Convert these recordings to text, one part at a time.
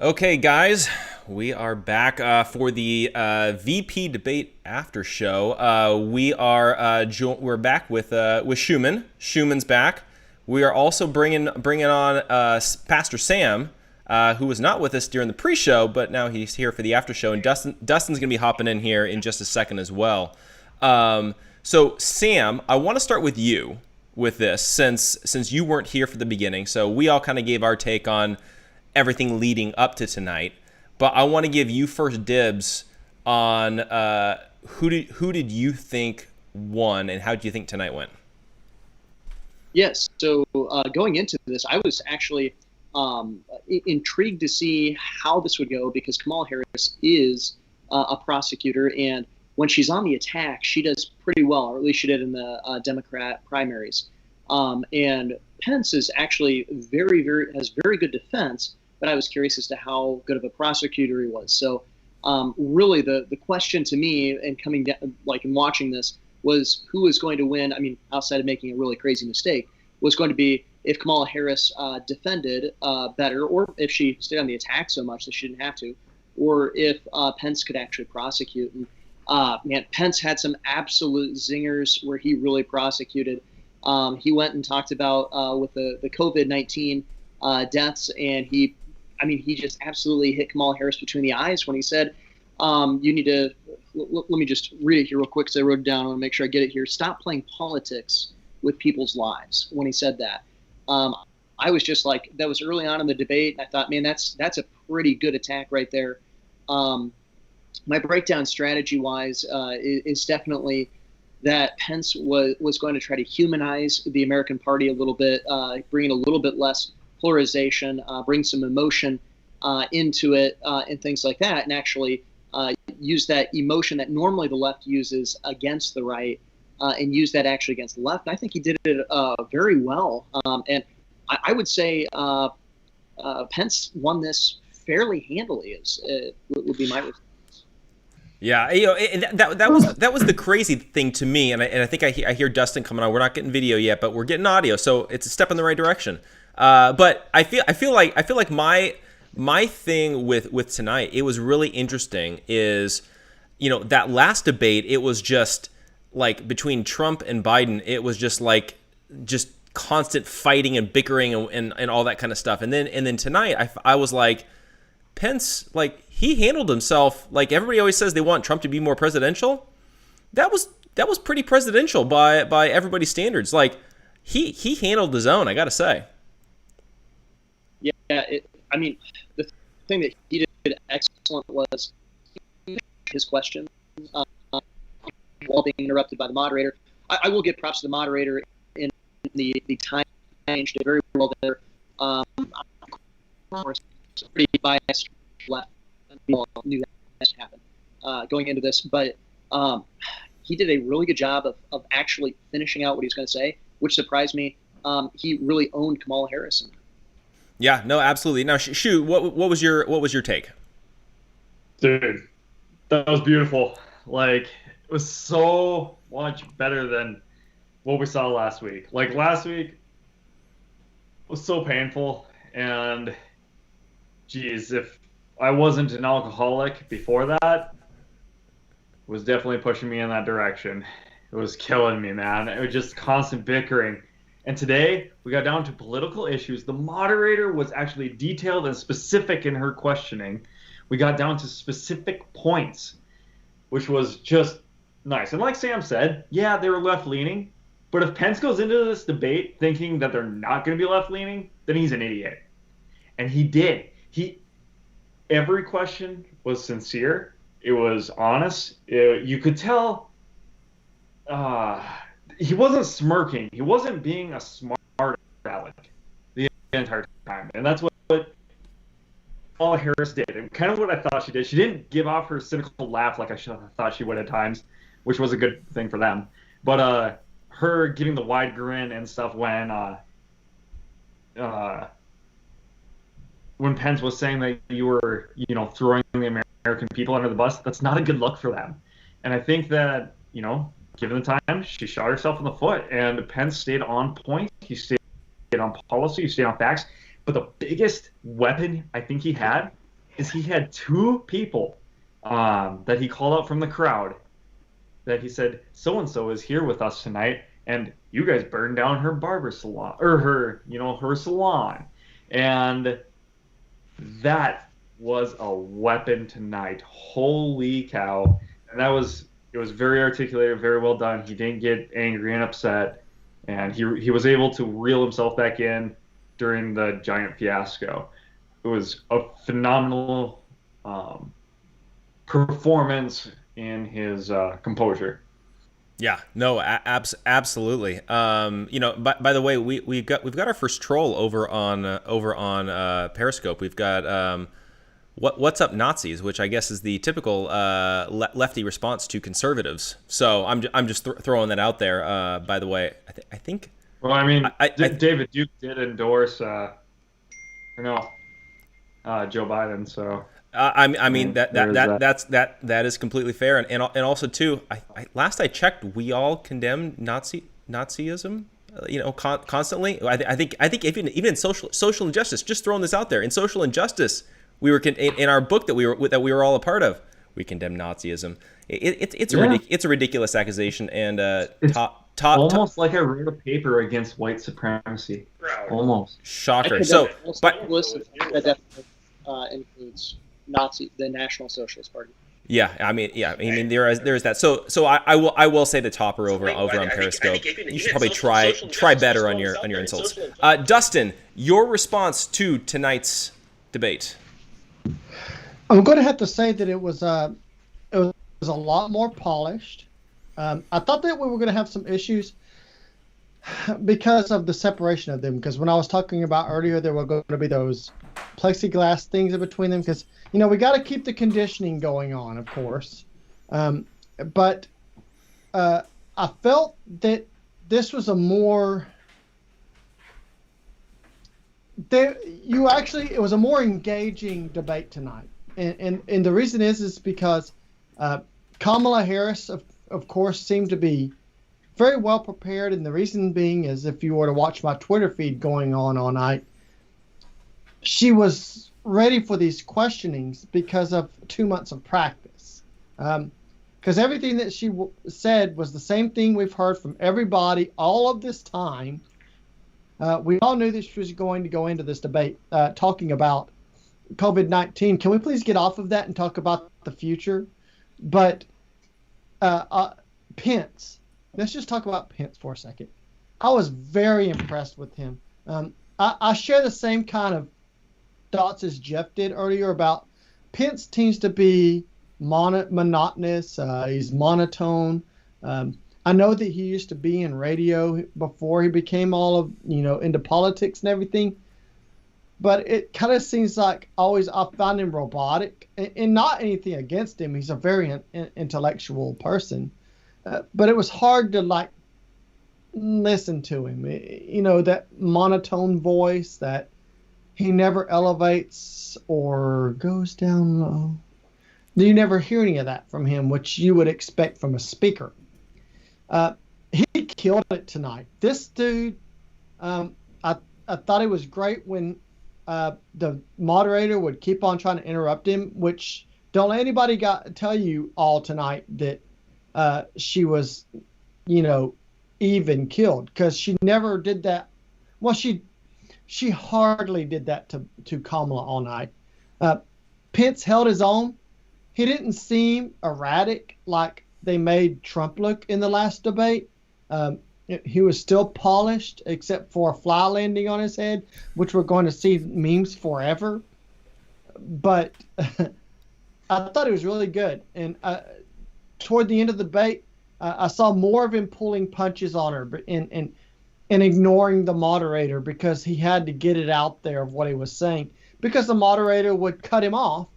Okay, guys, we are back for the VP debate after show. We're back with Schumann. Schumann's back. We are also bringing on Pastor Sam, who was not with us during the pre-show, but now he's here for the after show. And Dustin's gonna be hopping in here in just a second as well. So Sam, I want to start with you with this since you weren't here for the beginning. So we all kind of gave our take on everything leading up to tonight, but I want to give you first dibs on who did you think won and how do you think tonight went? Yes. So going into this, I was actually intrigued to see how this would go because Kamala Harris is a prosecutor, and when she's on the attack, she does pretty well, or at least she did in the Democrat primaries. And Pence is actually has very good defense, but I was curious as to how good of a prosecutor he was. So really the question to me and coming down, like, and watching this was who was going to win. I mean, outside of making a really crazy mistake, was going to be if Kamala Harris defended better, or if she stayed on the attack so much that she didn't have to, or if Pence could actually prosecute. And man, Pence had some absolute zingers where he really prosecuted. He went and talked about with the COVID-19 deaths, and he just absolutely hit Kamala Harris between the eyes when he said, you need to, let me just read it here real quick because I wrote it down. I want to make sure I get it here. Stop playing politics with people's lives, when he said that. I was just like, that was early on in the debate. And I thought, man, that's a pretty good attack right there. My breakdown strategy-wise is definitely that Pence was going to try to humanize the American party a little bit, bring in a little bit less polarization, bring some emotion into it, and things like that, and actually use that emotion that normally the left uses against the right, and use that actually against the left. And I think he did it very well. And I would say Pence won this fairly handily, would be my response. Yeah, that was the crazy thing to me, and I think I hear Dustin coming on. We're not getting video yet, but we're getting audio, so it's a step in the right direction. But I feel like my thing with tonight, it was really interesting, is that last debate, it was just like between Trump and Biden, it was just constant fighting and bickering and all that kind of stuff. And then tonight I was like, Pence, like, he handled himself. Like, everybody always says they want Trump to be more presidential. That was pretty presidential by everybody's standards. Like, he handled his own, I gotta say. Yeah, the thing that he did excellent was his questions while being interrupted by the moderator. I will give props to the moderator in the time change. Did very well there. Of course, pretty biased left. People knew that happened going into this, but he did a really good job of actually finishing out what he was going to say, which surprised me. He really owned Kamala Harris. Yeah, no, absolutely. Now, Shu, what was your take? Dude, that was beautiful. Like, it was so much better than what we saw last week. Like, last week was so painful, and geez, if I wasn't an alcoholic before that, it was definitely pushing me in that direction. It was killing me, man. It was just constant bickering. And today, we got down to political issues. The moderator was actually detailed and specific in her questioning. We got down to specific points, which was just nice. And like Sam said, yeah, they were left-leaning. But if Pence goes into this debate thinking that they're not going to be left-leaning, then he's an idiot. And he did. Every question was sincere. It was honest. You could tell he wasn't smirking. He wasn't being a smart aleck the entire time. And that's what Kamala Harris did. And kind of what I thought she did. She didn't give off her cynical laugh like I thought she would at times, which was a good thing for them. But her giving the wide grin and stuff when Pence was saying that you were, throwing the American people under the bus, that's not a good look for them. And I think that, given the time, she shot herself in the foot. And Pence stayed on point. He stayed on policy. He stayed on facts. But the biggest weapon I think he had is he had two people that he called out from the crowd that he said, so-and-so is here with us tonight, and you guys burned down her barber salon, or her salon. And that was a weapon tonight. Holy cow. And it was very articulated, very well done. He didn't get angry and upset, and he was able to reel himself back in during the giant fiasco. It was a phenomenal performance in his composure. Yeah, no, absolutely. By the way, we've got our first troll over on Periscope. We've got what's up Nazis, which I guess is the typical lefty response to conservatives. So I'm just throwing that out there. By the way, I think. Well, I mean, David Duke did endorse, Joe Biden. So I mean that is completely fair, and also too. Last I checked, we all condemn Nazism. Constantly. I think even in social injustice. Just throwing this out there, in social injustice, we were in our book that we were all a part of. We condemn Nazism. It's a ridiculous accusation, and almost like I wrote a paper against white supremacy. Almost. Shocker. So, but listen, that definitely includes the National Socialist Party. Yeah, I mean, there is that. So I will say the topper over on Periscope. You should probably try better on your insults. Dustin, your response to tonight's debate. I'm going to have to say that it was a lot more polished. I thought that we were going to have some issues because of the separation of them. Because when I was talking about earlier, there were going to be those plexiglass things in between them. Because we got to keep the conditioning going on, of course. But I felt that this was a more it was a more engaging debate tonight. And the reason is because Kamala Harris, of course, seemed to be very well prepared. And the reason being is, if you were to watch my Twitter feed going on all night, she was ready for these questionings because of 2 months of practice. Because everything that she said was the same thing we've heard from everybody all of this time. We all knew that she was going to go into this debate talking about COVID-19. Can we please get off of that and talk about the future? But Pence, let's just talk about Pence for a second. I was very impressed with him. I share the same kind of thoughts as Jeff did earlier about Pence seems to be monotonous. He's monotone. I know that he used to be in radio before he became all of, into politics and everything. But it kind of seems like always I found him robotic, and not anything against him. He's a very intellectual person. But it was hard to listen to him. That monotone voice that he never elevates or goes down low. You never hear any of that from him, which you would expect from a speaker. He killed it tonight. This dude, I thought it was great when the moderator would keep on trying to interrupt him, which don't let anybody tell you all tonight that she was, even killed, because she never did that. Well, she hardly did that to Kamala all night. Pence held his own. He didn't seem erratic like they made Trump look in the last debate. He was still polished, except for a fly landing on his head, which we're going to see memes forever. But I thought it was really good. And toward the end of the debate, I saw more of him pulling punches on her and ignoring the moderator, because he had to get it out there of what he was saying, because the moderator would cut him off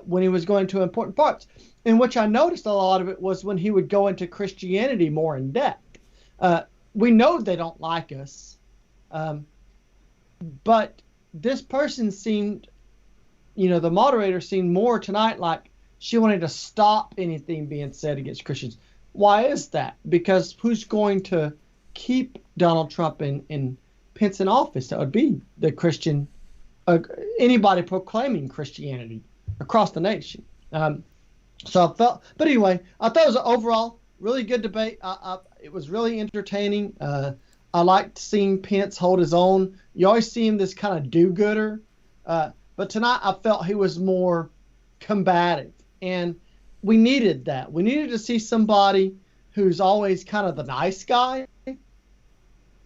when he was going to important parts. In which I noticed a lot of it was when he would go into Christianity more in depth. We know they don't like us, but this person seemed, the moderator seemed more tonight like she wanted to stop anything being said against Christians. Why is that? Because who's going to keep Donald Trump and Pence in office? That would be the Christian anybody proclaiming Christianity across the nation. So I felt, but anyway, I thought it was an overall really good debate. It was really entertaining. I liked seeing Pence hold his own. You always see him this kind of do-gooder, but tonight I felt he was more combative, and we needed that. We needed to see somebody who's always kind of the nice guy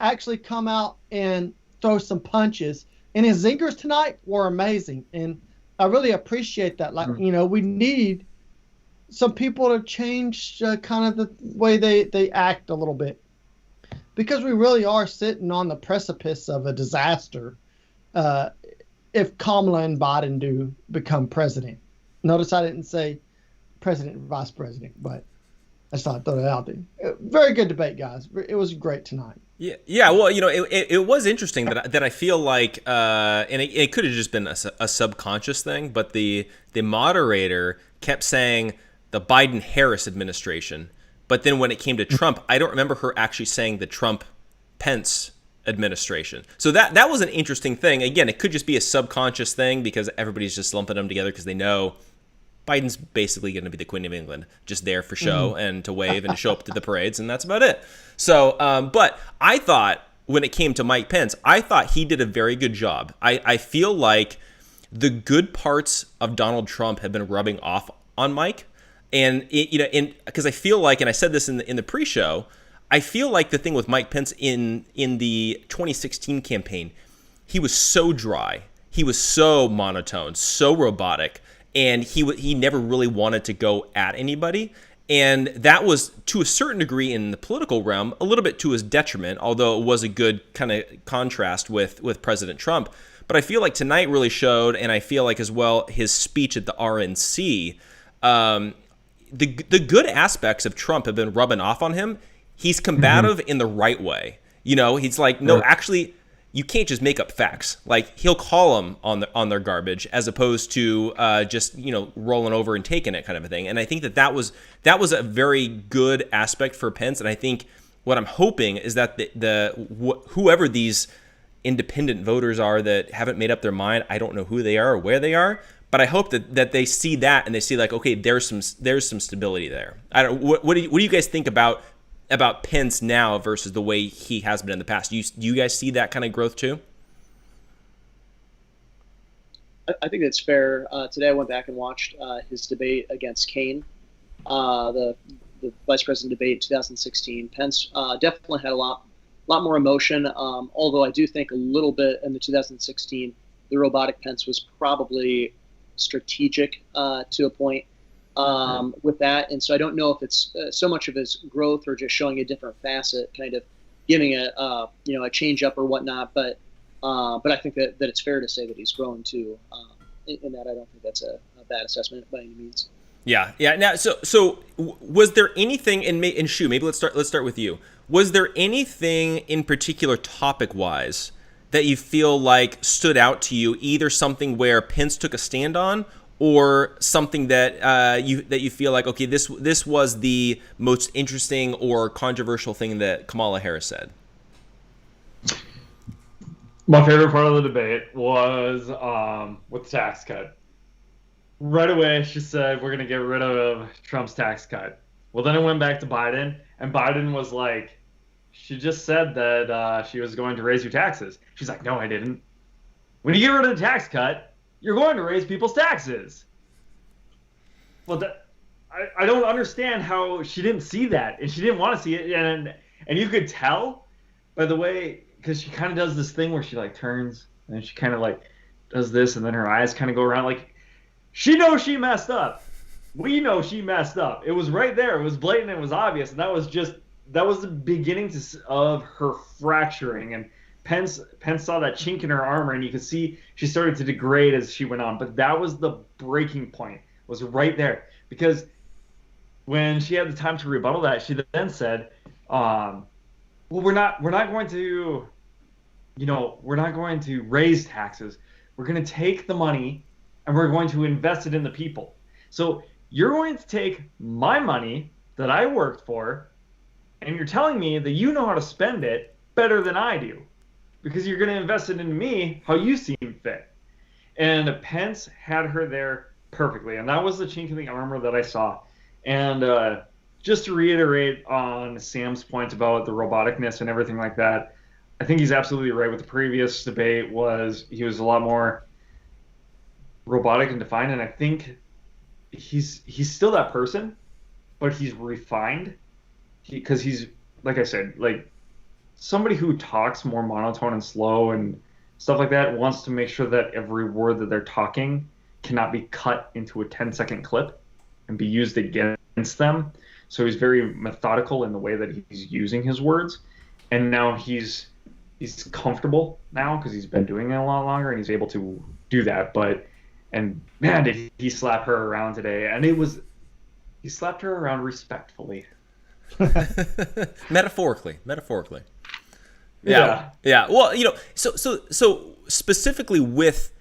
actually come out and throw some punches. And his zingers tonight were amazing, and I really appreciate that. Like, we need some people to change kind of the way they act a little bit, because we really are sitting on the precipice of a disaster if Kamala and Biden do become president. Notice I didn't say president and vice president, but I just thought I'd throw it out there. Very good debate, guys. It was great tonight. Yeah. Well, it was interesting that I feel like, and it could have just been a subconscious thing, but the moderator kept saying the Biden-Harris administration, but then when it came to Trump, I don't remember her actually saying the Trump-Pence administration. So that was an interesting thing. Again, it could just be a subconscious thing because everybody's just lumping them together because they know Biden's basically going to be the Queen of England, just there for show and to wave and to show up to the parades, and that's about it. So, but I thought when it came to Mike Pence, I thought he did a very good job. I feel like the good parts of Donald Trump have been rubbing off on Mike. And because I feel like, and I said this in the pre-show, I feel like the thing with Mike Pence in the 2016 campaign, he was so dry, he was so monotone, so robotic, and he never really wanted to go at anybody. And that was, to a certain degree in the political realm, a little bit to his detriment, although it was a good kind of contrast with President Trump. But I feel like tonight really showed, and I feel like as well his speech at the RNC, the good aspects of Trump have been rubbing off on him. He's combative in the right way. He's like, no, actually, you can't just make up facts. Like, he'll call them on their garbage as opposed to just rolling over and taking it kind of a thing. And I think that was a very good aspect for Pence. And I think what I'm hoping is that whoever these independent voters are that haven't made up their mind, I don't know who they are or where they are, but I hope that they see that and they see like, okay, there's some stability there. I don't. What do you guys think about Pence now versus the way he has been in the past? Do you guys see that kind of growth too? I think that's fair. Today I went back and watched his debate against Kaine, the vice president debate in 2016. Pence definitely had a lot more emotion, although I do think a little bit in the 2016, the robotic Pence was probably strategic to a point with that. And so I don't know if it's so much of his growth or just showing a different facet, kind of giving a change up or whatnot. But I think that it's fair to say that he's grown too. In that, I don't think that's a bad assessment by any means. Yeah. Now, so was there anything in Shu? Maybe let's start with you. Was there anything in particular, topic-wise, that you feel like stood out to you? Either something where Pence took a stand on, or something that you feel like, okay, this was the most interesting or controversial thing that Kamala Harris said? My favorite part of the debate was with the tax cut. Right away, she said, we're going to get rid of Trump's tax cut. Well, then it went back to Biden, and Biden was like, she just said that she was going to raise your taxes. She's like, no, I didn't. When you get rid of the tax cut, you're going to raise people's taxes. Well, I don't understand how she didn't see that, and she didn't want to see it, and you could tell by the way, because she kind of does this thing where she like turns and she kind of like does this, and then her eyes kind of go around like she knows she messed up. We know she messed up. It was right there. It was blatant. It was obvious, and that was the beginning of her fracturing. And Pence saw that chink in her armor, and you could see she started to degrade as she went on. But that was the breaking point, was right there. Because when she had the time to rebuttal that, she then said, well, we're not going to, we're not going to raise taxes. We're going to take the money and we're going to invest it in the people. So you're going to take my money that I worked for, and you're telling me that you know how to spend it better than I do, because you're going to invest it into me how you seem fit. And Pence had her there perfectly, and that was the chink in the armor that I saw. And just to reiterate on Sam's point about the roboticness and everything like that, I think he's absolutely right. With the previous debate, he was a lot more robotic and defined, and I think he's still that person, but he's refined. Because he's, like I said, like somebody who talks more monotone and slow and stuff like that wants to make sure that every word that they're talking cannot be cut into a 10-second clip and be used against them. So he's very methodical in the way that he's using his words. And now he's comfortable now because he's been doing it a lot longer and he's able to do that. And man, did he slap her around today. And he slapped her around respectfully. Metaphorically. Yeah. Well, so specifically with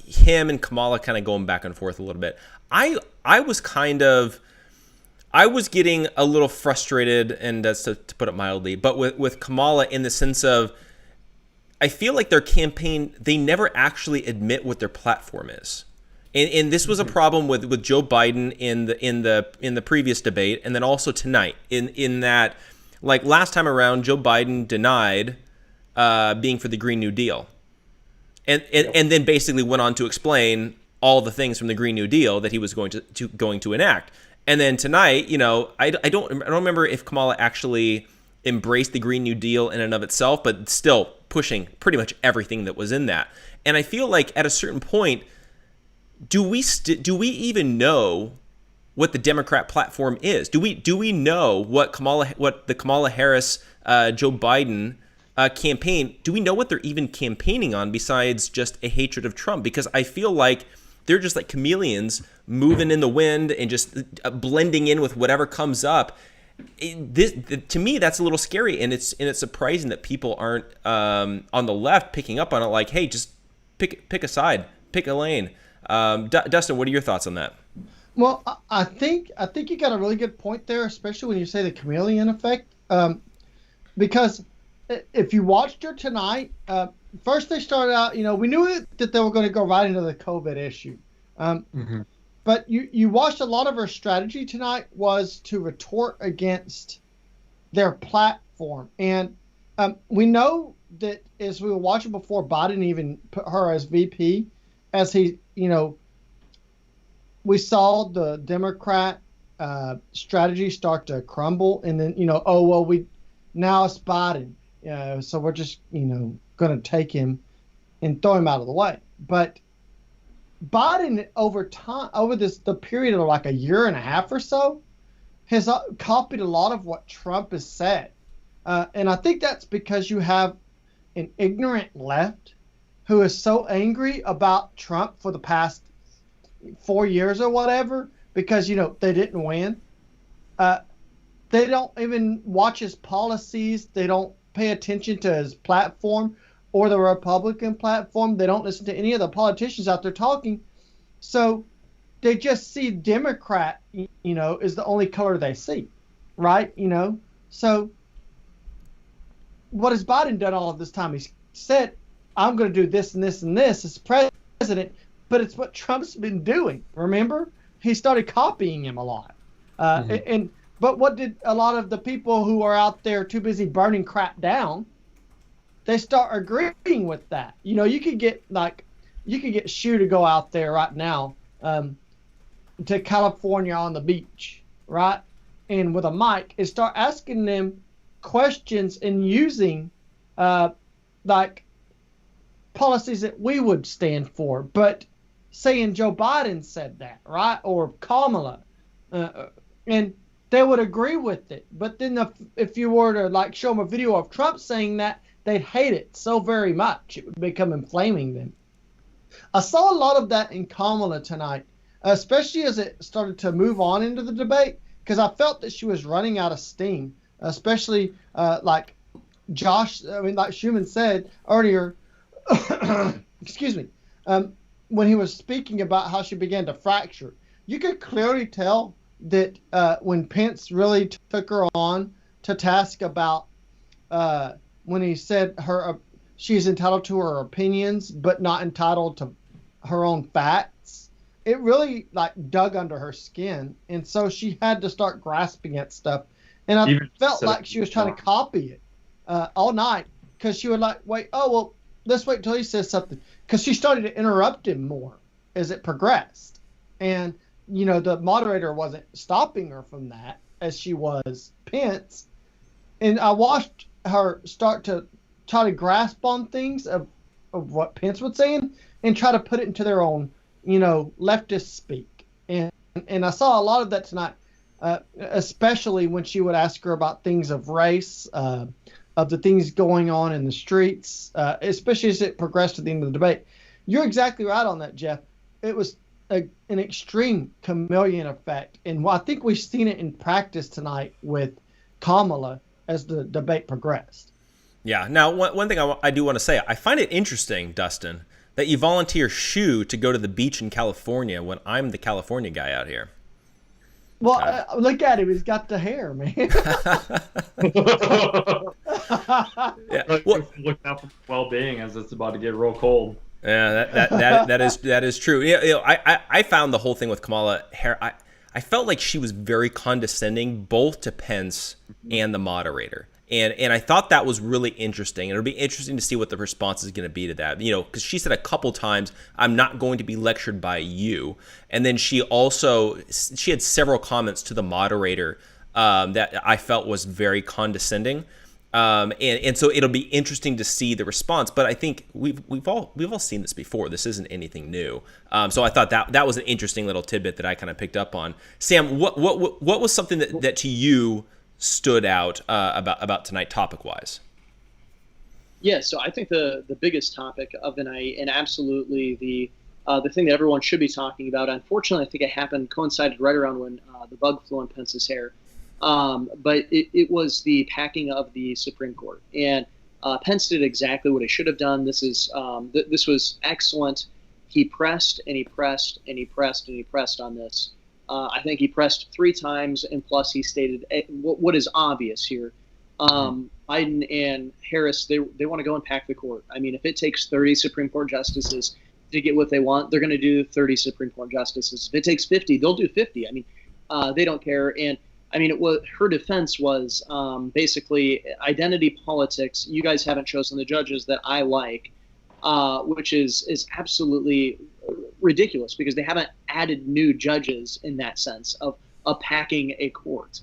him and Kamala kind of going back and forth a little bit, I was getting a little frustrated, and that's to put it mildly, but with Kamala in the sense of, I feel like their campaign, they never actually admit what their platform is. And this was a problem with Joe Biden in the previous debate, and then also tonight in that, like last time around, Joe Biden denied being for the Green New Deal, and then basically went on to explain all the things from the Green New Deal that he was going to enact. And then tonight, I don't remember if Kamala actually embraced the Green New Deal in and of itself, but still pushing pretty much everything that was in that. And I feel like at a certain point, do we even know what the Democrat platform is? Do we know what the Kamala Harris, Joe Biden campaign? Do we know what they're even campaigning on besides just a hatred of Trump? Because I feel like they're just like chameleons moving in the wind and just blending in with whatever comes up. To me, that's a little scary, and it's surprising that people aren't on the left picking up on it. Like, hey, just pick a side, pick a lane. Dustin, what are your thoughts on that? Well, I think you got a really good point there, especially when you say the chameleon effect. Because if you watched her tonight, first they started out, we knew that they were going to go right into the COVID issue. But you watched a lot of her strategy tonight was to retort against their platform. And we know that as we were watching before, Biden even put her as VP, as he, we saw the Democrat strategy start to crumble, and then now it's Biden, so we're just going to take him and throw him out of the way. But Biden over the period of like a year and a half or so has copied a lot of what Trump has said, and I think that's because you have an ignorant left who is so angry about Trump for the past 4 years or whatever, because, they didn't win. They don't even watch his policies. They don't pay attention to his platform or the Republican platform. They don't listen to any of the politicians out there talking. So they just see Democrat, is the only color they see, right? So what has Biden done all of this time? He's said, I'm going to do this and this and this as president, but it's what Trump's been doing. Remember, he started copying him a lot. But what did a lot of the people who are out there too busy burning crap down? They start agreeing with that. You could get Shu to go out there right now to California on the beach, right, and with a mic and start asking them questions and using policies that we would stand for, but saying Joe Biden said that, right, or Kamala, and they would agree with it. But then if you were to show them a video of Trump saying that, they'd hate it so very much it would become inflaming them. I saw a lot of that in Kamala tonight, especially as it started to move on into the debate, because I felt that she was running out of steam, especially like Schumann said earlier. Excuse me. When he was speaking about how she began to fracture, you could clearly tell that when Pence really took her on to task about when he said she's entitled to her opinions, but not entitled to her own facts, it really like dug under her skin. And so she had to start grasping at stuff. And I felt like she was trying to copy it all night, because she would like, wait, oh, well, let's wait till he says something. Because she started to interrupt him more as it progressed. And, the moderator wasn't stopping her from that as she was Pence. And I watched her start to try to grasp on things of what Pence was saying and try to put it into their own, leftist speak. And I saw a lot of that tonight, especially when she would ask her about things of race, of the things going on in the streets, especially as it progressed to the end of the debate. You're exactly right on that, Jeff. It was an extreme chameleon effect. And I think we've seen it in practice tonight with Kamala as the debate progressed. Yeah. Now, one thing I do want to say, I find it interesting, Dustin, that you volunteer Shu to go to the beach in California when I'm the California guy out here. Well, look at him. He's got the hair, man. Yeah. Well, looking out for well-being as it's about to get real cold. Yeah, that is true. I found the whole thing with Kamala Harris, I felt like she was very condescending both to Pence and the moderator. And I thought that was really interesting. It'll be interesting to see what the response is going to be to that. Because she said a couple times, I'm not going to be lectured by you. And then she had several comments to the moderator that I felt was very condescending. And so it'll be interesting to see the response. But I think we've all seen this before. This isn't anything new. So I thought that was an interesting little tidbit that I kind of picked up on. Sam, what was something that to you stood out about tonight, topic wise? Yeah, so I think the biggest topic of the night, and absolutely the thing that everyone should be talking about, unfortunately, I think it coincided right around when the bug flew on Pence's hair. But it was the packing of the Supreme Court, and Pence did exactly what he should have done. This was excellent. He pressed and he pressed and he pressed and he pressed on this. I think he pressed 3 times, and plus he stated what is obvious here. Biden and Harris, they want to go and pack the court. I mean, if it takes 30 Supreme Court justices to get what they want, they're going to do 30 Supreme Court justices. If it takes 50, they'll do 50. I mean, they don't care. And I mean, her defense was basically identity politics. You guys haven't chosen the judges that I like, which is absolutely ridiculous, because they haven't added new judges in that sense of packing a court.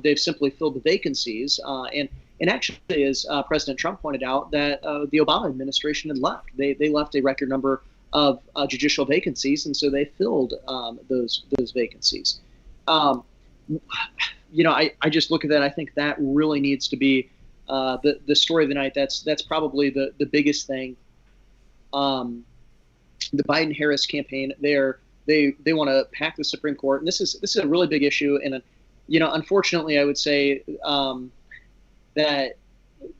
They've simply filled the vacancies. And actually, as President Trump pointed out, that the Obama administration had left. They left a record number of judicial vacancies, and so they filled those vacancies. I just look at that. I think that really needs to be the story of the night. That's probably the biggest thing. The Biden-Harris campaign, they want to pack the Supreme Court, and this is a really big issue. And unfortunately, I would say that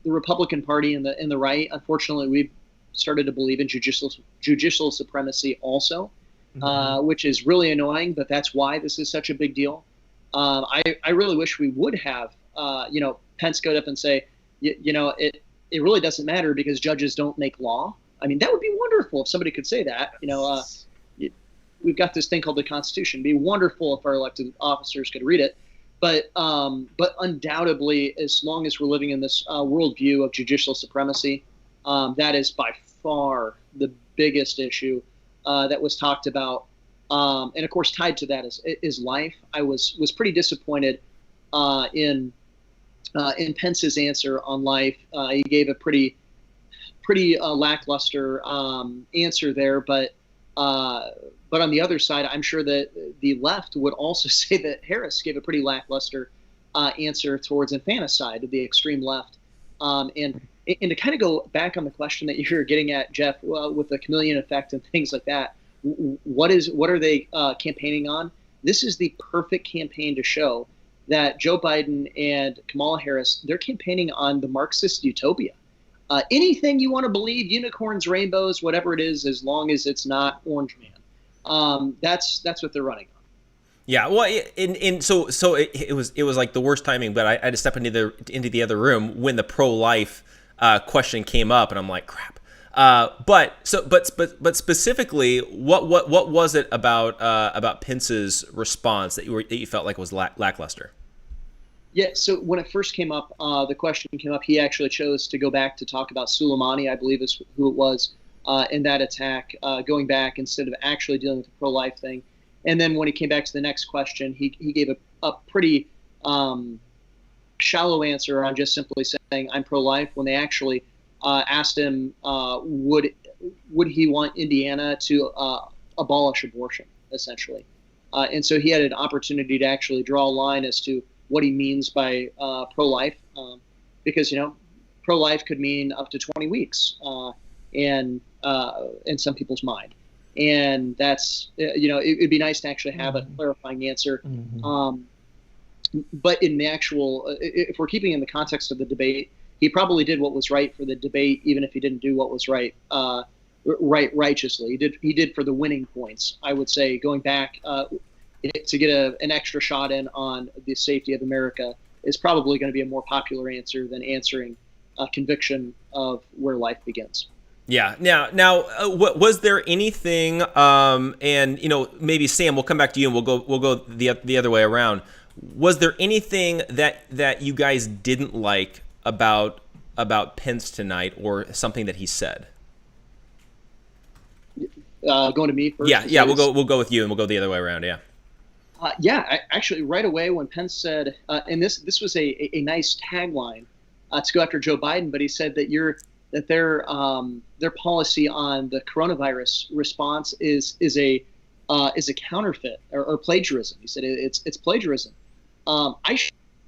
the Republican Party and the right, unfortunately, we've started to believe in judicial supremacy also, which is really annoying. But that's why this is such a big deal. I really wish we would have, Pence go up and say, it really doesn't matter because judges don't make law. I mean, that would be wonderful if somebody could say that. We've got this thing called the Constitution. It'd be wonderful if our elected officers could read it. But undoubtedly, as long as we're living in this worldview of judicial supremacy, that is by far the biggest issue that was talked about. And of course, tied to that is life. I was pretty disappointed in Pence's answer on life. He gave a pretty lackluster answer there, but on the other side, I'm sure that the left would also say that Harris gave a pretty lackluster answer towards infanticide, the extreme left. And to kind of go back on the question that you're getting at, Jeff, with the chameleon effect and things like that, what are they campaigning on? This is the perfect campaign to show that Joe Biden and Kamala Harris, they're campaigning on the Marxist utopia. Anything you want to believe, unicorns, rainbows, whatever it is, as long as it's not Orange Man. That's what they're running on. Yeah, well, so it was like the worst timing. But I had to step into the other room when the pro-life question came up, and I'm like, crap. But specifically, what was it about Pence's response that you felt like was lackluster? Yeah, so when it first came up, the question came up, he actually chose to go back to talk about Soleimani, I believe is who it was, in that attack, going back instead of actually dealing with the pro-life thing. And then when he came back to the next question, he gave a pretty shallow answer on just simply saying, I'm pro-life, when they actually asked him, would he want Indiana to abolish abortion, essentially. And so he had an opportunity to actually draw a line as to what he means by pro-life, because, pro-life could mean up to 20 weeks in some people's mind. And that's, it'd be nice to actually have a clarifying answer. But in the actual, if we're keeping in the context of the debate, he probably did what was right for the debate, even if he didn't do what was right righteously. He did for the winning points, I would say, going back to get an extra shot in on the safety of America is probably going to be a more popular answer than answering a conviction of where life begins. Yeah. Now, was there anything? And maybe Sam, we'll come back to you, and we'll go the other way around. Was there anything that you guys didn't like about Pence tonight, or something that he said? Going to me first. Yeah. We'll go with you, and we'll go the other way around. Yeah. Actually, right away when Pence said, and this was a nice tagline to go after Joe Biden, but he said that their policy on the coronavirus response is a counterfeit or plagiarism. He said it's plagiarism. I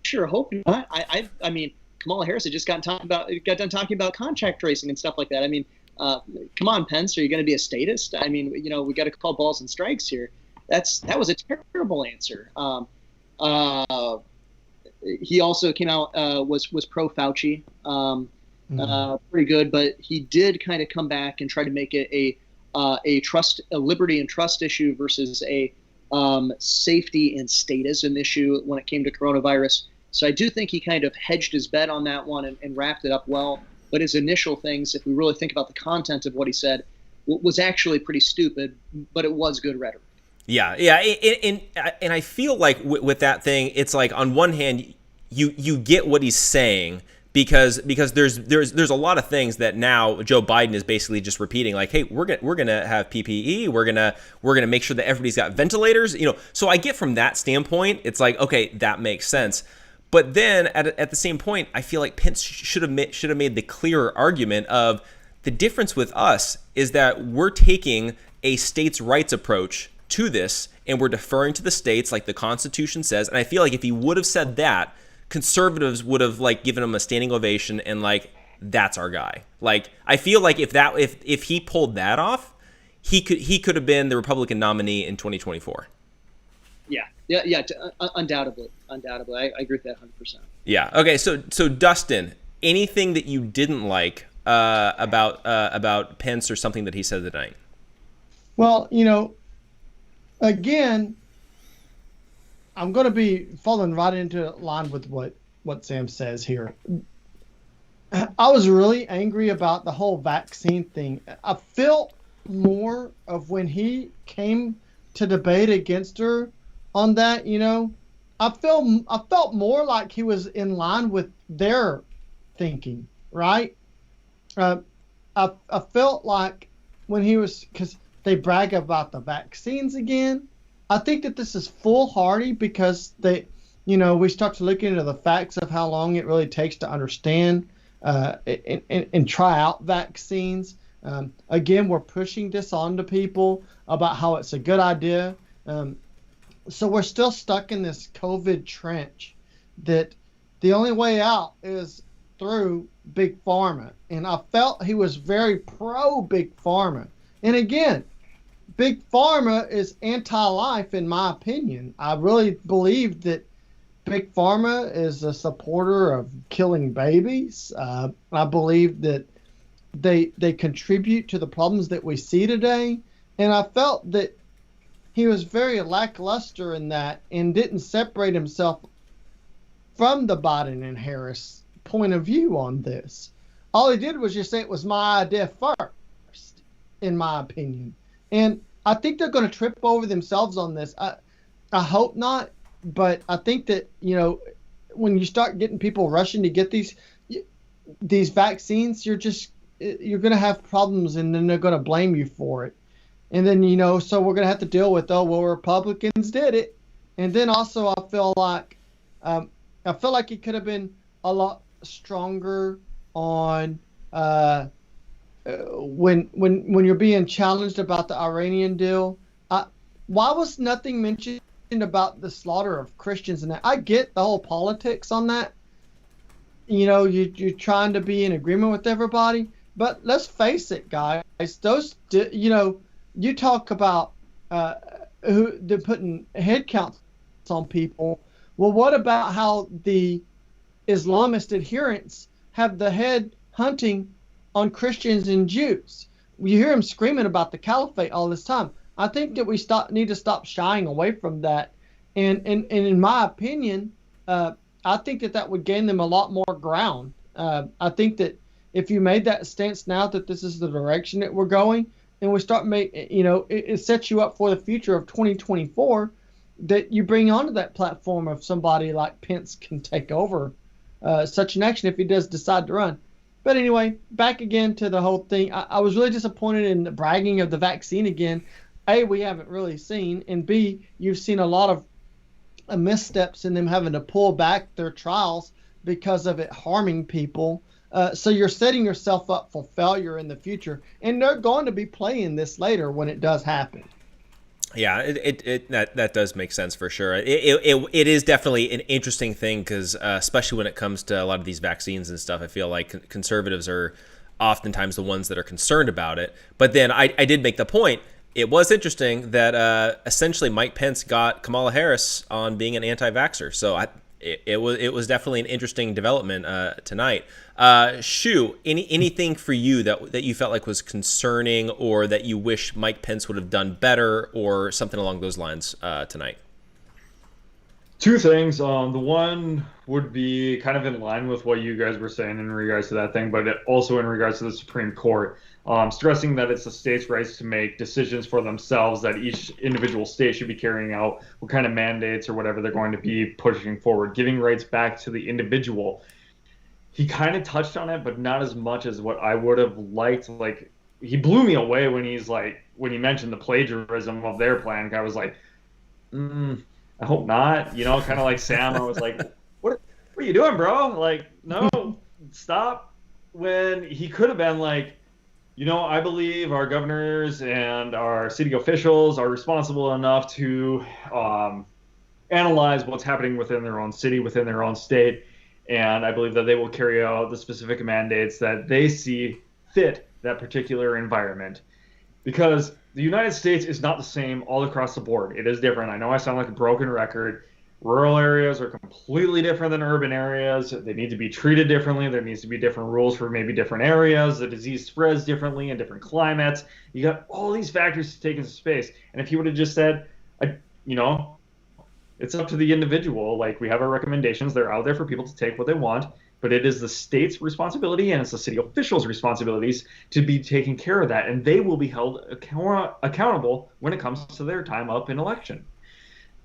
sure hope not. I mean, Kamala Harris had just got done talking about contact tracing and stuff like that. I mean, come on, Pence, are you going to be a statist? I mean, we got to call balls and strikes here. That was a terrible answer. He also came out was pro Fauci, pretty good, but he did kind of come back and try to make it a liberty and trust issue versus a safety and statism issue when it came to coronavirus. So I do think he kind of hedged his bet on that one and wrapped it up well. But his initial things, if we really think about the content of what he said, was actually pretty stupid, but it was good rhetoric. Yeah, and I feel like with that thing, it's like on one hand, you get what he's saying because there's a lot of things that now Joe Biden is basically just repeating, like, hey, we're gonna have PPE, we're gonna make sure that everybody's got ventilators, So I get from that standpoint, it's like, okay, that makes sense. But then at the same point, I feel like Pence should have made the clearer argument of the difference with us is that we're taking a states' rights approach to this, and we're deferring to the states like the Constitution says. And I feel like if he would have said that, conservatives would have given him a standing ovation and that's our guy. I feel like if he pulled that off, he could have been the Republican nominee in 2024. Yeah, undoubtedly. I agree with that 100%. Yeah. Okay. So Dustin, anything that you didn't like about Pence or something that he said tonight? Well, again, I'm going to be falling right into line with what Sam says here. I was really angry about the whole vaccine thing. I felt more of when he came to debate against her on that, I felt more like he was in line with their thinking, right? I felt like when he was, because they brag about the vaccines again. I think that this is foolhardy because we start to look into the facts of how long it really takes to understand and try out vaccines. Again, we're pushing this on to people about how it's a good idea. So we're still stuck in this COVID trench that the only way out is through Big Pharma. And I felt he was very pro Big Pharma. And again, Big Pharma is anti-life in my opinion. I really believe that Big Pharma is a supporter of killing babies. I believe that they contribute to the problems that we see today. And I felt that he was very lackluster in that and didn't separate himself from the Biden and Harris point of view on this. All he did was just say it was my idea first, in my opinion. And I think they're going to trip over themselves on this. I hope not, but I think that, when you start getting people rushing to get these vaccines, you're going to have problems, and then they're going to blame you for it. And then, so we're going to have to deal with, Republicans did it. And then also I feel like it could have been a lot stronger on when you're being challenged about the Iranian deal. Why was nothing mentioned about the slaughter of Christians? And I get the whole politics on that. You're trying to be in agreement with everybody, but let's face it, guys. Those, you talk about who they're putting head counts on people. Well, what about how the Islamist adherents have the head hunting on Christians and Jews? You hear them screaming about the caliphate all this time. I think that we need to stop shying away from that. And in my opinion, I think that would gain them a lot more ground. I think that if you made that stance now that this is the direction that we're going, and we start it sets you up for the future of 2024, that you bring onto that platform of somebody like Pence can take over such an action if he does decide to run. But anyway, back again to the whole thing. I was really disappointed in the bragging of the vaccine again. A, we haven't really seen, and B, you've seen a lot of missteps in them having to pull back their trials because of it harming people. So you're setting yourself up for failure in the future, and they're going to be playing this later when it does happen. Yeah, that does make sense for sure. It is definitely an interesting thing because especially when it comes to a lot of these vaccines and stuff, I feel like conservatives are oftentimes the ones that are concerned about it. But then I did make the point. It was interesting that essentially Mike Pence got Kamala Harris on being an anti-vaxxer. So it was definitely an interesting development tonight. Shu, anything for you that you felt like was concerning, or that you wish Mike Pence would have done better, or something along those lines tonight? Two things. The one would be kind of in line with what you guys were saying in regards to that thing, but also in regards to the Supreme Court. Stressing that it's the states' rights to make decisions for themselves, that each individual state should be carrying out what kind of mandates or whatever they're going to be pushing forward, giving rights back to the individual. He kind of touched on it, but not as much as what I would have liked. Like, he blew me away when he mentioned the plagiarism of their plan. I was like, I hope not. Kind of like Sam. I was like, what are you doing, bro? Like, no, stop. When he could have been like, I believe our governors and our city officials are responsible enough to analyze what's happening within their own city, within their own state, and I believe that they will carry out the specific mandates that they see fit that particular environment. Because the United States is not the same all across the board. It is different. I know I sound like a broken record. Rural areas are completely different than urban areas. They need to be treated differently. There needs to be different rules for maybe different areas. The disease spreads differently in different climates. You got all these factors to take into space. And if he would have just said, it's up to the individual. Like, we have our recommendations. They're out there for people to take what they want. But it is the state's responsibility and it's the city officials' responsibilities to be taking care of that. And they will be held accountable when it comes to their time up in election.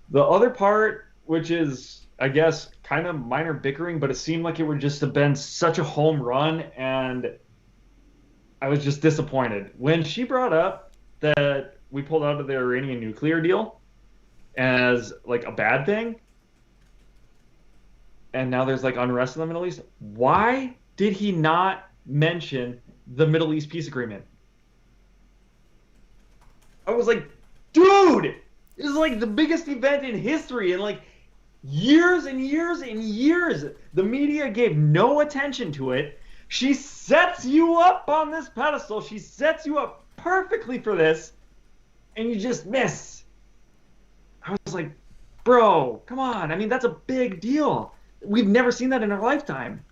The other part, which is, I guess, kind of minor bickering, but it seemed like it would just have been such a home run, and I was just disappointed. When she brought up that we pulled out of the Iranian nuclear deal as, like, a bad thing, and now there's, like, unrest in the Middle East, why did he not mention the Middle East peace agreement? I was like, dude, this is, like, the biggest event in history, and, like, years and years and years, the media gave no attention to it. She sets you up on this pedestal. She sets you up perfectly for this, and you just miss. I was like, bro, come on. I mean, that's a big deal. We've never seen that in our lifetime.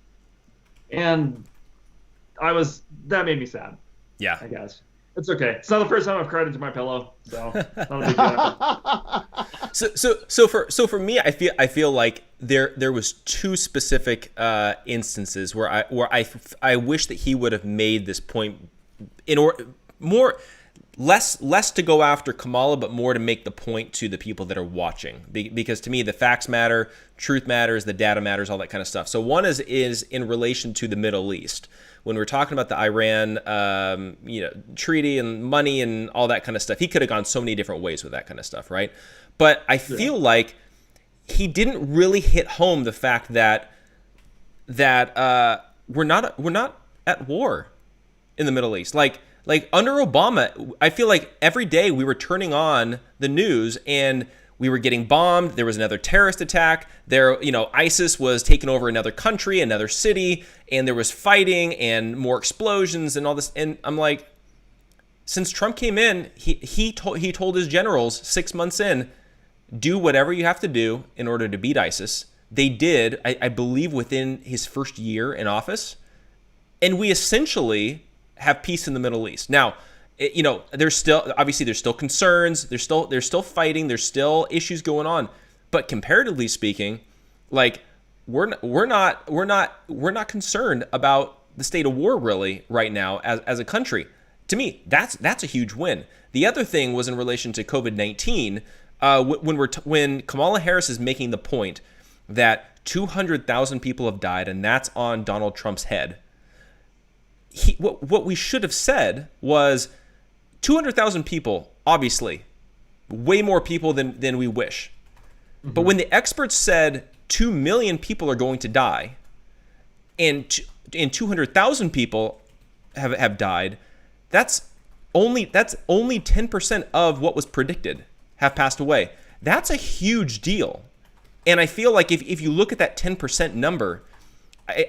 And that made me sad. Yeah. I guess. It's okay. It's not the first time I've cried into my pillow, so not a big deal. So for me, I feel like there was two specific instances where I wish that he would have made this point less to go after Kamala, but more to make the point to the people that are watching. Because to me, the facts matter, truth matters, the data matters, all that kind of stuff. So one is in relation to the Middle East. When we're talking about the Iran, treaty and money and all that kind of stuff, he could have gone so many different ways with that kind of stuff, right? But I feel like he didn't really hit home the fact that we're not at war in the Middle East. Like under Obama, I feel like every day we were turning on the news and we were getting bombed. There was another terrorist attack. ISIS was taking over another country, another city, and there was fighting and more explosions and all this. And I'm like, since Trump came in, he told his generals 6 months in, do whatever you have to do in order to beat ISIS. They did, I believe, within his first year in office, and we essentially have peace in the Middle East now. There's still concerns. There's still fighting. There's still issues going on. But comparatively speaking, like we're not concerned about the state of war really right now as a country. To me, that's a huge win. The other thing was in relation to COVID-19. When Kamala Harris is making the point that 200,000 people have died and that's on Donald Trump's head. What we should have said was 200,000 people, obviously, way more people than we wish. Mm-hmm. But when the experts said 2 million people are going to die and 200,000 people have died, that's only 10% of what was predicted have passed away. That's a huge deal. And I feel like if you look at that 10% number,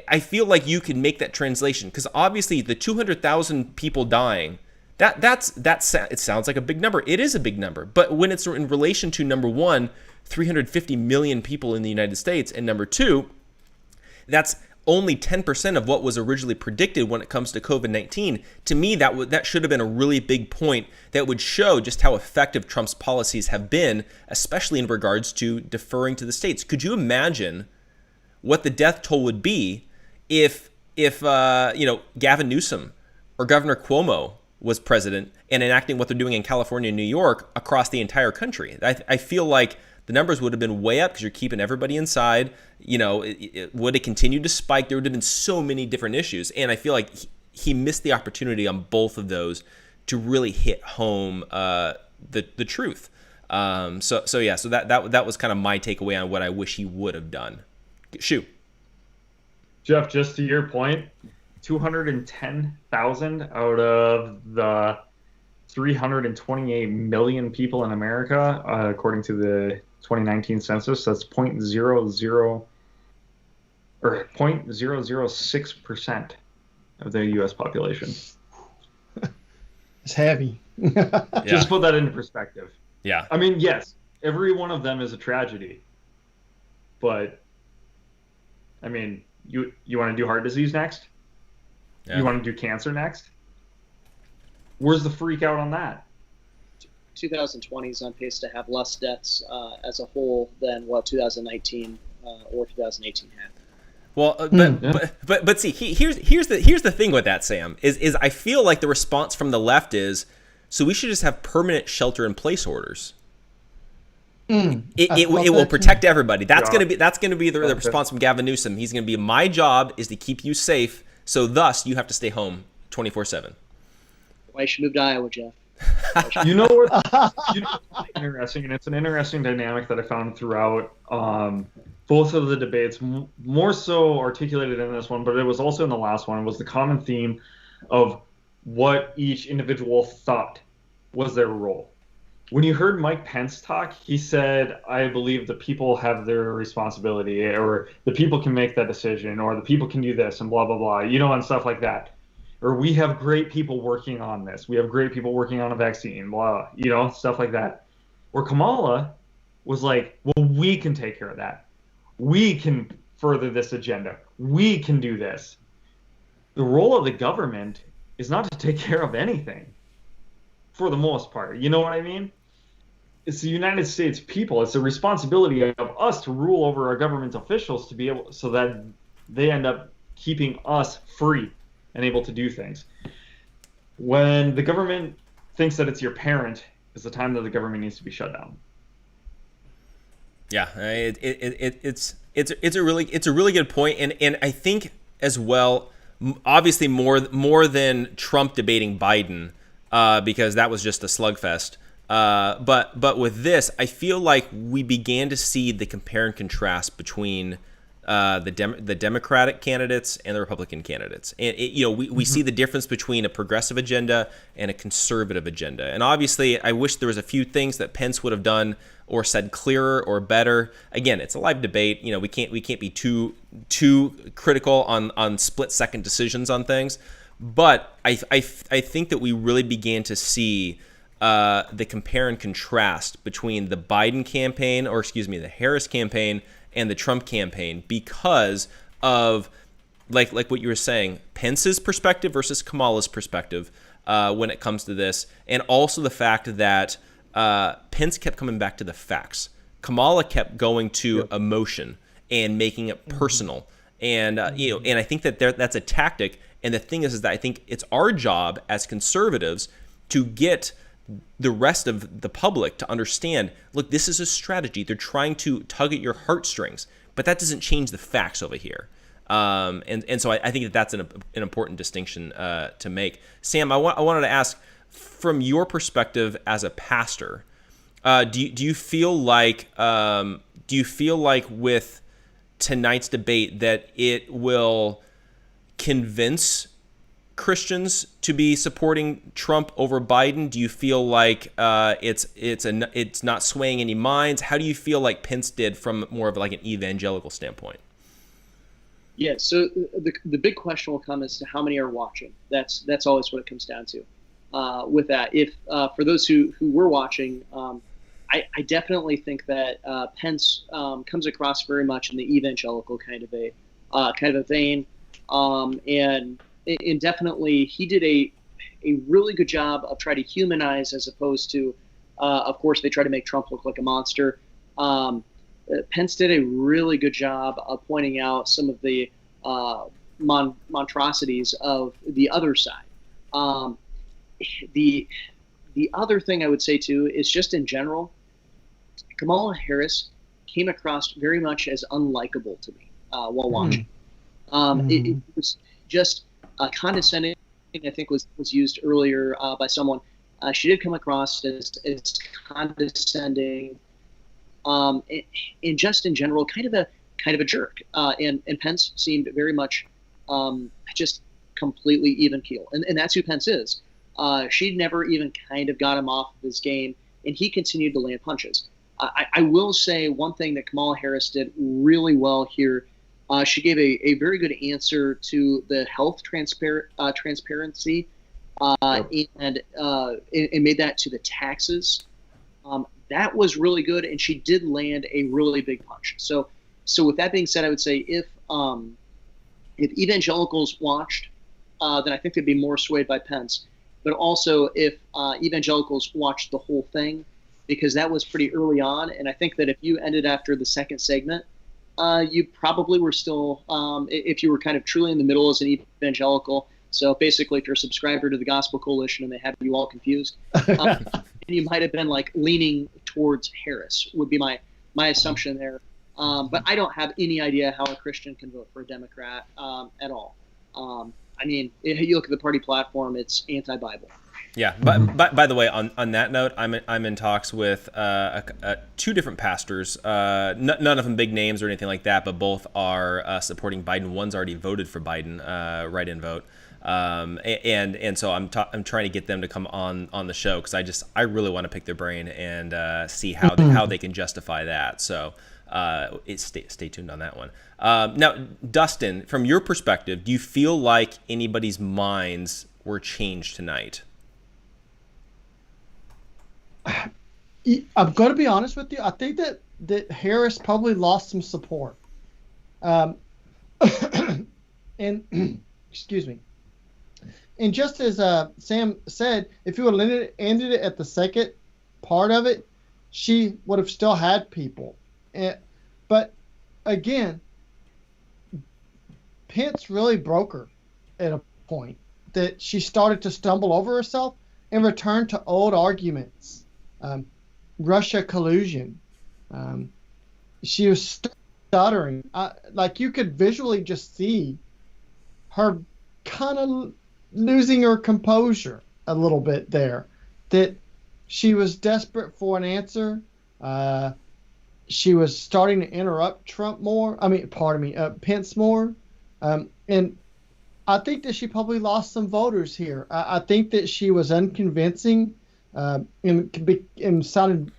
I feel like you can make that translation, because obviously the 200,000 people dying, it sounds like a big number. It is a big number. But when it's in relation to, number one, 350 million people in the United States, and number two, that's only 10% of what was originally predicted when it comes to COVID-19. To me, that should have been a really big point that would show just how effective Trump's policies have been, especially in regards to deferring to the states. Could you imagine what the death toll would be if Gavin Newsom or Governor Cuomo was president and enacting what they're doing in California and New York across the entire country? I feel like the numbers would have been way up because you're keeping everybody inside. Would it continue to spike? There would have been so many different issues. And I feel like he missed the opportunity on both of those to really hit home the truth. So that was kind of my takeaway on what I wish he would have done. Shoot. Jeff, just to your point, 210,000 out of the 328 million people in America, according to the 2019 census. That's 0.006% of the U.S. population. It's heavy. Just put that into perspective. Yeah. I mean, yes, every one of them is a tragedy, but I mean, you want to do heart disease next? Yeah. You want to do cancer next? Where's the freak out on that? 2020 is on pace to have less deaths as a whole than what 2019 or 2018 had. Well, but see, here's the thing with that, Sam, is I feel like the response from the left is, so we should just have permanent shelter-in-place orders. It will protect everybody. That's gonna be the response from Gavin Newsom. He's gonna be, my job is to keep you safe, so thus you have to stay home 24/7. Why you should move to Iowa, Jeff? You know what's interesting, and it's an interesting dynamic that I found throughout both of the debates, more so articulated in this one, but it was also in the last one, was the common theme of what each individual thought was their role. When you heard Mike Pence talk, he said, I believe the people have their responsibility, or the people can make that decision, or the people can do this, and blah, blah, blah, and stuff like that. Or we have great people working on this. We have great people working on a vaccine, blah, stuff like that. Where Kamala was like, well, we can take care of that. We can further this agenda. We can do this. The role of the government is not to take care of anything, for the most part. You know what I mean? it's the United States people. It's the responsibility of us to rule over our government officials to be able, so that they end up keeping us free and able to do things. When the government thinks that it's your parent, is the time that the government needs to be shut down. Yeah, it's a really good point, and I think as well, obviously more than Trump debating Biden, because that was just a slugfest. But with this, I feel like we began to see the compare and contrast between the Democratic candidates and the Republican candidates. And we see the difference between a progressive agenda and a conservative agenda. And obviously, I wish there was a few things that Pence would have done or said clearer or better. Again, it's a live debate. We can't be too critical on split-second decisions on things. But I think that we really began to see the compare and contrast between the Biden campaign, the Harris campaign, and the Trump campaign, because of like what you were saying, Pence's perspective versus Kamala's perspective when it comes to this, and also the fact that Pence kept coming back to the facts. Kamala kept going to emotion and making it personal, and and I think that that's a tactic. And the thing is that I think it's our job as conservatives to get the rest of the public to understand, look, this is a strategy. They're trying to tug at your heartstrings, but that doesn't change the facts over here. And so I think that's an important distinction to make. Sam, I wanted to ask, from your perspective as a pastor, do you feel like with tonight's debate that it will convince Christians to be supporting Trump over Biden? Do you feel like it's not swaying any minds? How do you feel like Pence did from more of like an evangelical standpoint? Yeah, so the big question will come as to how many are watching. That's always what it comes down to. With that, if for those who were watching, I definitely think that Pence comes across very much in the evangelical kind of a vein, and definitely he did a really good job of trying to humanize, as opposed to, of course, they try to make Trump look like a monster. Pence did a really good job of pointing out some of the monstrosities of the other side. The other thing I would say too is, just in general, Kamala Harris came across very much as unlikable to me while watching. It was just condescending, I think was used earlier by someone. She did come across as condescending, and just in general, kind of a jerk. And Pence seemed very much just completely even keel, and that's who Pence is. She never even kind of got him off of his game, and he continued to land punches. I will say one thing that Kamala Harris did really well here. She gave a very good answer to the health transparency, and made that to the taxes. That was really good, and she did land a really big punch. So with that being said, I would say if evangelicals watched, then I think they'd be more swayed by Pence. But also if evangelicals watched the whole thing, because that was pretty early on, and I think that if you ended after the second segment, you probably were still, if you were kind of truly in the middle as an evangelical, so basically if you're a subscriber to the Gospel Coalition and they have you all confused, you might have been like leaning towards Harris, would be my assumption there. But I don't have any idea how a Christian can vote for a Democrat at all. I mean, if you look at the party platform, it's anti-Bible. Yeah, but by the way, on that note, I'm in talks with two different pastors. None of them big names or anything like that, but both are supporting Biden. One's already voted for Biden, write-in vote, and so I'm trying to get them to come on the show, because I really want to pick their brain and see how they can justify that. So stay tuned on that one. Now, Dustin, from your perspective, do you feel like anybody's minds were changed tonight? I'm going to be honest with you. I think that Harris probably lost some support. And excuse me. And just as Sam said, if you would have ended it at the second part of it, she would have still had people. But again, Pence really broke her at a point that she started to stumble over herself and return to old arguments. Russia collusion. She was stuttering. Like you could visually just see her kind of losing her composure a little bit there. That she was desperate for an answer. She was starting to interrupt Pence more. And I think that she probably lost some voters here. I think that she was unconvincing and sounded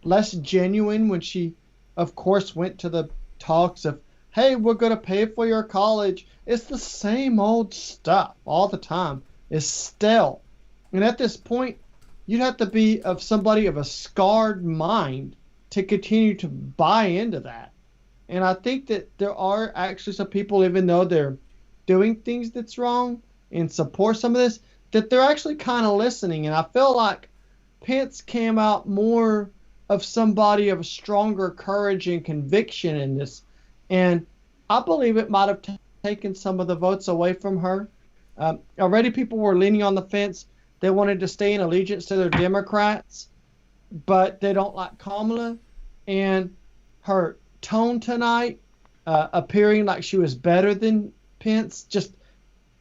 less genuine when she, of course, went to the talks of, hey, we're going to pay for your college. It's the same old stuff all the time. It's stale. And at this point, you'd have to be of somebody of a scarred mind to continue to buy into that. And I think that there are actually some people, even though they're doing things that's wrong and support some of this, that they're actually kind of listening. And I feel like Pence came out more of somebody of a stronger courage and conviction in this. And I believe it might have taken some of the votes away from her. Already people were leaning on the fence. They wanted to stay in allegiance to their Democrats, but they don't like Kamala. And her tone tonight, appearing like she was better than Pence, just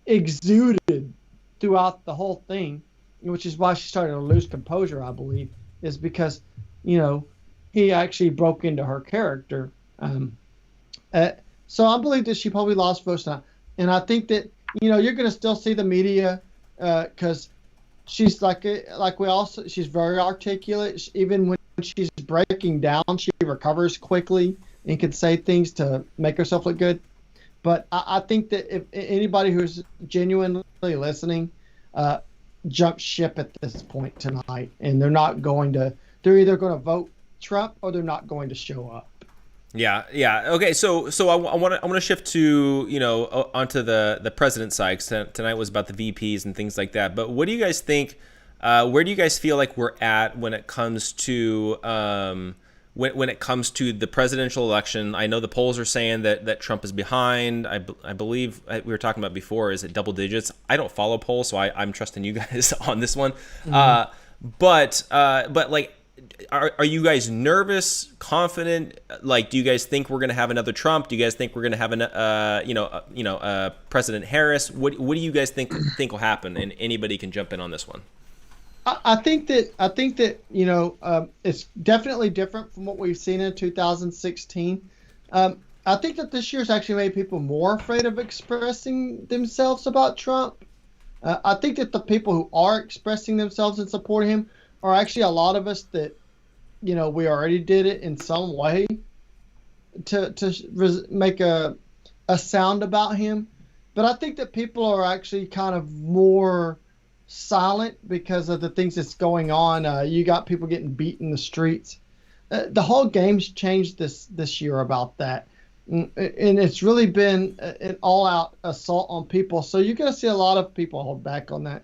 exuded throughout the whole thing, which is why she started to lose composure, I believe, is because, he actually broke into her character. So I believe that she probably lost votes tonight. And I think that, you're going to still see the media because she's she's very articulate. Even when she's breaking down, she recovers quickly and can say things to make herself look good. But I think that if anybody who's genuinely listening jump ship at this point tonight, and they're either going to vote Trump or they're not going to show up. Yeah. Okay, so I want to shift to onto the president side, because tonight was about the VPs and things like that. But what do you guys think? Where do you guys feel like we're at when it comes to when it comes to the presidential election? I know the polls are saying that Trump is behind. I believe we were talking about before. Is it double digits? I don't follow polls, so I'm trusting you guys on this one. Mm-hmm. But like, are you guys nervous, confident? Like, do you guys think we're going to have another Trump? Do you guys think we're going to have President Harris? What do you guys think will happen? And anybody can jump in on this one. I think that it's definitely different from what we've seen in 2016. I think that this year's actually made people more afraid of expressing themselves about Trump. I think that the people who are expressing themselves and supporting him are actually a lot of us that, we already did it in some way to make a sound about him. But I think that people are actually kind of more silent because of the things that's going on. You got people getting beat in the streets. The whole game's changed this year about that. And it's really been an all-out assault on people. So you're going to see a lot of people hold back on that.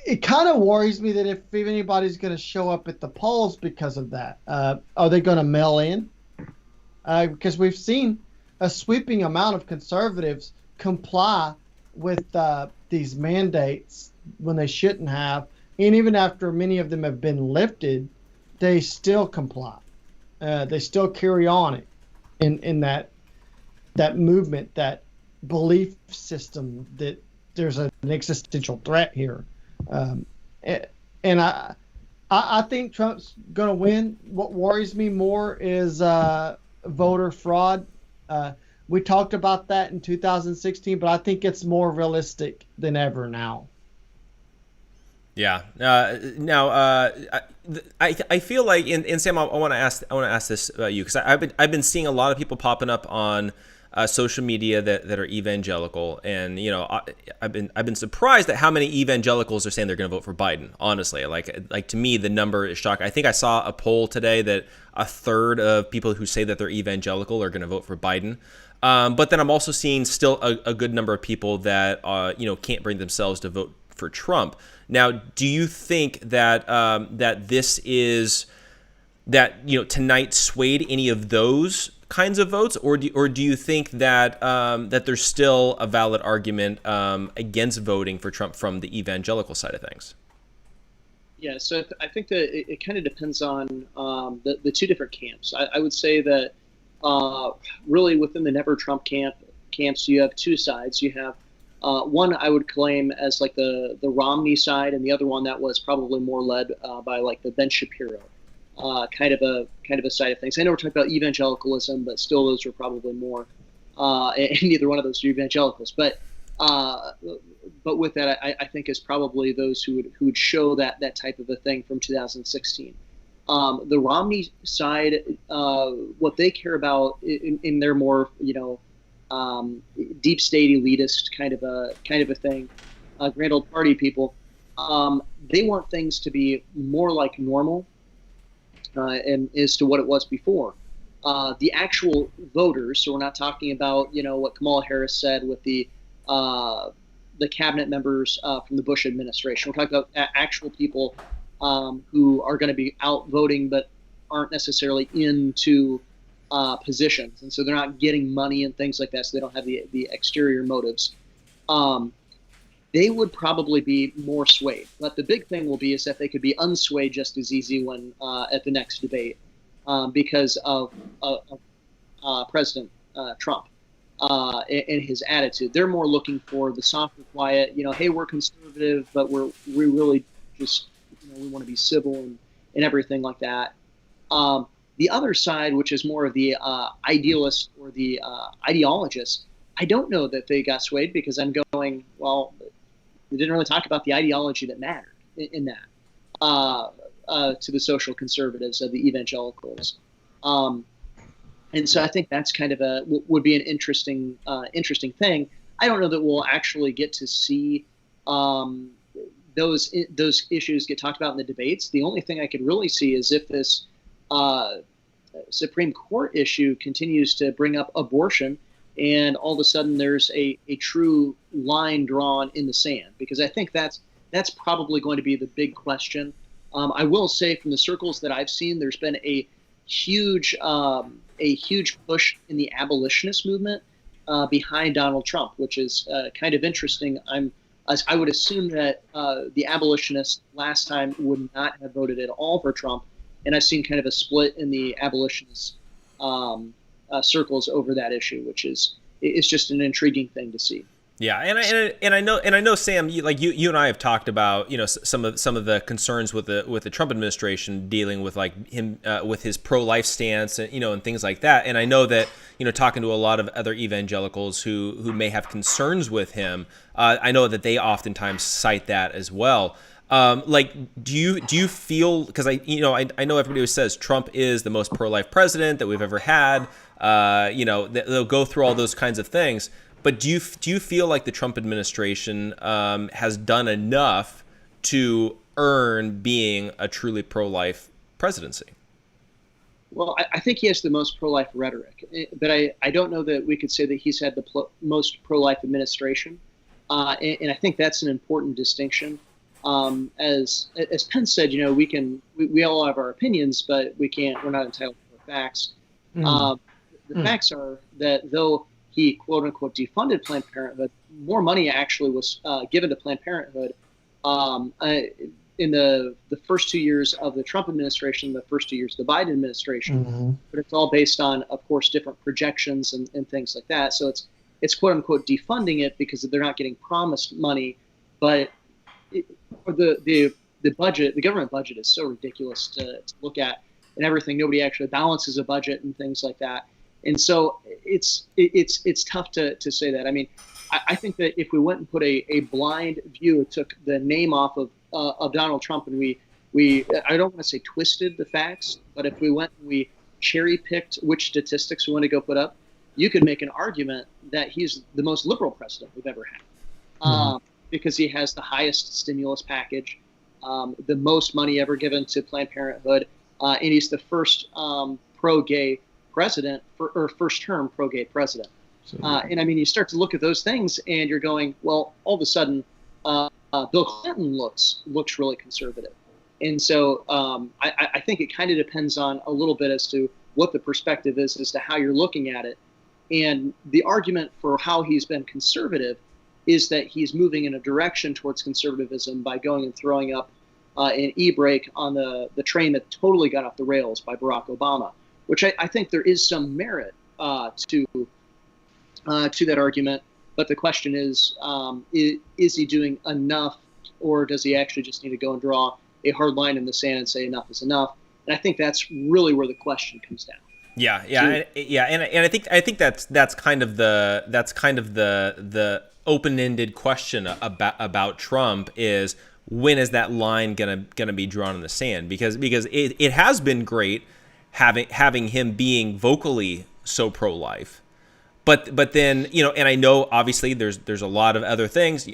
It kind of worries me that if anybody's going to show up at the polls because of that, are they going to mail in? Because we've seen a sweeping amount of conservatives comply with these mandates when they shouldn't have. And even after many of them have been lifted, they still comply. They still carry on in that movement, that belief system that there's an existential threat here. And I think Trump's going to win. What worries me more is voter fraud. We talked about that in 2016, but I think it's more realistic than ever now. Yeah. I feel like, and Sam, I want to ask this about you, because I've been seeing a lot of people popping up on social media that are evangelical, and I've been surprised at how many evangelicals are saying they're going to vote for Biden. Honestly, like to me, the number is shocking. I think I saw a poll today that a third of people who say that they're evangelical are going to vote for Biden. But then I'm also seeing still a good number of people that can't bring themselves to vote for Trump. Now, do you think that that this is that tonight swayed any of those kinds of votes, or do you think that that there's still a valid argument against voting for Trump from the evangelical side of things? Yeah, so I think that it kind of depends on the two different camps. I would say that really within the Never Trump camps, you have two sides. You have one I would claim as like the Romney side, and the other one that was probably more led by like the Ben Shapiro kind of a side of things. I know we're talking about evangelicalism, but still those are probably more, and neither one of those are evangelicals. But with that, I think is probably those who would show that type of a thing from 2016. The Romney side, what they care about in their more deep state elitist kind of a thing, grand old party people, they want things to be more like normal, and as to what it was before. The actual voters, so we're not talking about what Kamala Harris said with the cabinet members from the Bush administration. We're talking about actual people who are going to be out voting but aren't necessarily into positions, and so they're not getting money and things like that, so they don't have the exterior motives. They would probably be more swayed. But the big thing will be is that they could be unswayed just as easy when at the next debate because of President Trump. And his attitude. They're more looking for the softer, quiet, hey, we're conservative, but we really just, we want to be civil and everything like that. The other side, which is more of the idealist or the ideologist, I don't know that they got swayed because I'm going, well, they didn't really talk about the ideology that mattered in that to the social conservatives of the evangelicals. And so I think that's kind of would be an interesting thing. I don't know that we'll actually get to see those issues get talked about in the debates. The only thing I could really see is if this Supreme Court issue continues to bring up abortion, and all of a sudden there's a true line drawn in the sand, because I think that's probably going to be the big question. I will say from the circles that I've seen, there's been a huge push in the abolitionist movement behind Donald Trump, which is kind of interesting. I would assume that the abolitionists last time would not have voted at all for Trump, and I've seen kind of a split in the abolitionist circles over that issue, which is just an intriguing thing to see. Yeah, and I know Sam, you and I have talked about some of the concerns with the Trump administration dealing with like him with his pro-life stance and and things like that. And I know that talking to a lot of other evangelicals who may have concerns with him, I know that they oftentimes cite that as well. Do you feel, because I know everybody who says Trump is the most pro-life president that we've ever had, they'll go through all those kinds of things. But do you feel like the Trump administration has done enough to earn being a truly pro-life presidency? Well, I think he has the most pro-life rhetoric, but I don't know that we could say that he's had the most pro-life administration, and I think that's an important distinction. As Pence said, we all have our opinions, but we're not entitled to our facts. The facts are that though he quote unquote defunded Planned Parenthood, more money actually was given to Planned Parenthood in the first 2 years of the Trump administration, the first 2 years of the Biden administration. Mm-hmm. But it's all based on, of course, different projections and things like that. So it's quote unquote defunding it because they're not getting promised money, but the budget, the government budget, is so ridiculous to look at and everything. Nobody actually balances a budget and things like that. And so it's tough to say that. I mean, I think that if we went and put a blind view, took the name off of Donald Trump, and we I don't want to say twisted the facts, but if we went and we cherry picked which statistics we want to go put up, you could make an argument that he's the most liberal president we've ever had, because he has the highest stimulus package, the most money ever given to Planned Parenthood, and he's the first pro-gay president or first-term pro-gay president. And I mean, you start to look at those things, and you're going, well, all of a sudden, Bill Clinton looks really conservative. And so I think it kind of depends on a little bit as to what the perspective is as to how you're looking at it. And the argument for how he's been conservative is that he's moving in a direction towards conservatism by going and throwing up an e-brake on the train that totally got off the rails by Barack Obama, which I think there is some merit to that argument. But the question is he doing enough, or does he actually just need to go and draw a hard line in the sand and say enough is enough? And I think that's really where the question comes down. And I think that's kind of the open-ended question about Trump is, when is that line gonna be drawn in the sand? Because it has been great having him being vocally so pro-life, but then, you know, and I know obviously there's a lot of other things.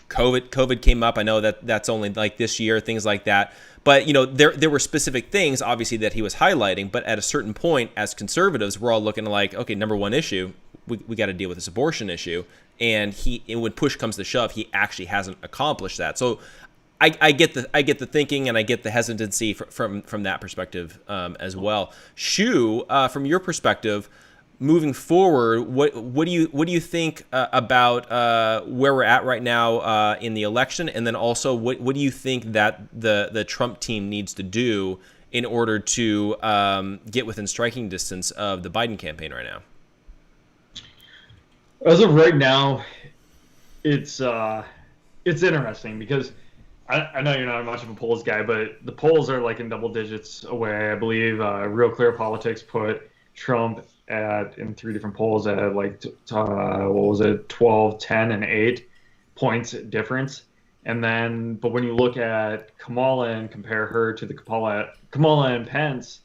COVID came up. I know that's only like this year, things like that. But, you know, there were specific things, obviously, that he was highlighting. But at a certain point, as conservatives, we're all looking like, okay, number one issue, we got to deal with this abortion issue. And when push comes to shove, he actually hasn't accomplished that. So I get the thinking, and I get the hesitancy from that perspective as well. Shu, from your perspective, moving forward, what do you think about where we're at right now in the election, and then also what do you think that the Trump team needs to do in order to get within striking distance of the Biden campaign right now? As of right now, it's interesting because I know you're not much of a polls guy, but the polls are like in double digits away. I believe Real Clear Politics put Trump in 3 different polls at like 12, 10, and 8 points difference. And then, but when you look at Kamala and compare her to the Kamala and Pence,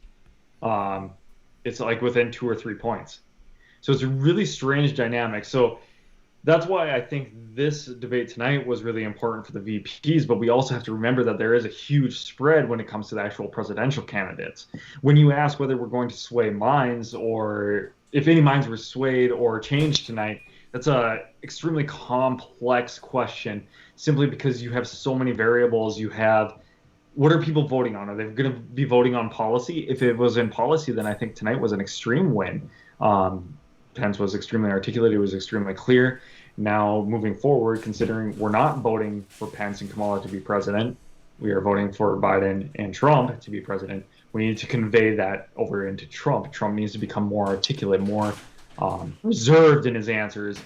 it's like within 2 or 3 points. So it's a really strange dynamic. So that's why I think this debate tonight was really important for the VPs, but we also have to remember that there is a huge spread when it comes to the actual presidential candidates. When you ask whether we're going to sway minds, or if any minds were swayed or changed tonight, that's a extremely complex question, simply because you have so many variables. You have, what are people voting on? Are they going to be voting on policy? If it was in policy, then I think tonight was an extreme win. Pence was extremely articulate. It was extremely clear. Now, moving forward, considering we're not voting for Pence and Kamala to be president, we are voting for Biden and Trump to be president. We need to convey that over into Trump. Trump needs to become more articulate, more reserved in his answers,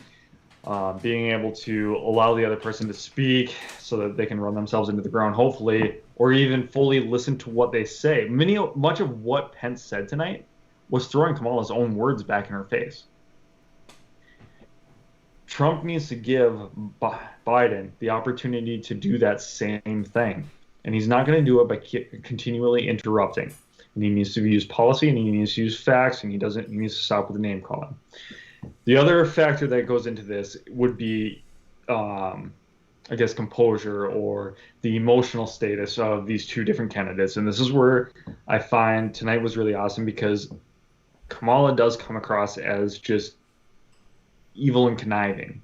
being able to allow the other person to speak so that they can run themselves into the ground, hopefully, or even fully listen to what they say. Much of what Pence said tonight was throwing Kamala's own words back in her face. Trump needs to give Biden the opportunity to do that same thing. And he's not going to do it by continually interrupting. And he needs to use policy, and he needs to use facts, and he needs to stop with the name calling. The other factor that goes into this would be, I guess, composure, or the emotional status of these 2 different candidates. And this is where I find tonight was really awesome, because Kamala does come across as just evil and conniving.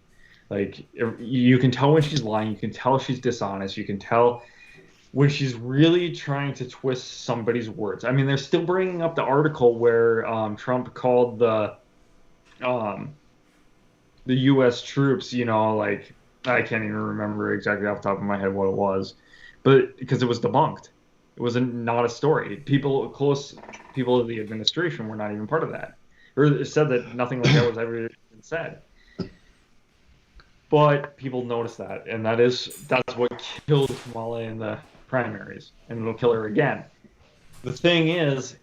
Like, you can tell when she's lying, you can tell she's dishonest, you can tell when she's really trying to twist somebody's words. I mean, they're still bringing up the article where Trump called the U.S. troops, you know, like, I can't even remember exactly off the top of my head what it was, but because it was debunked. It was not a story. Close people of the administration were not even part of that, or said that nothing like that was ever said. But people noticed that, and that's what killed Kamala in the primaries, and it'll kill her again. The thing is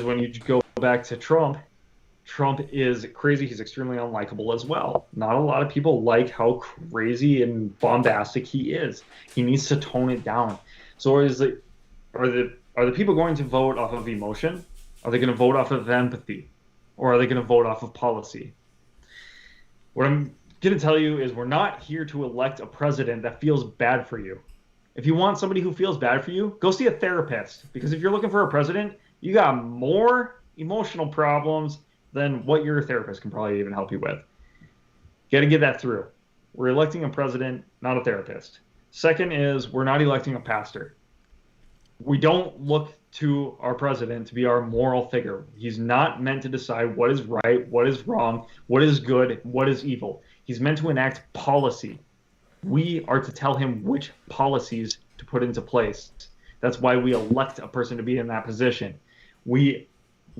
when you go back to Trump is crazy. He's extremely unlikable as well. Not a lot of people like how crazy and bombastic he is. He needs to tone it down. So are the people going to vote off of emotion? Are they going to vote off of empathy? Or are they going to vote off of policy? What I'm going to tell you is, we're not here to elect a president that feels bad for you. If you want somebody who feels bad for you, go see a therapist. Because if you're looking for a president, you got more emotional problems than what your therapist can probably even help you with. Got to get that through. We're electing a president, not a therapist. Second is we're not electing a pastor. We don't look to our president to be our moral figure. He's not meant to decide what is right, what is wrong, what is good, what is evil. He's meant to enact policy. We are to tell him which policies to put into place. That's why we elect a person to be in that position. We,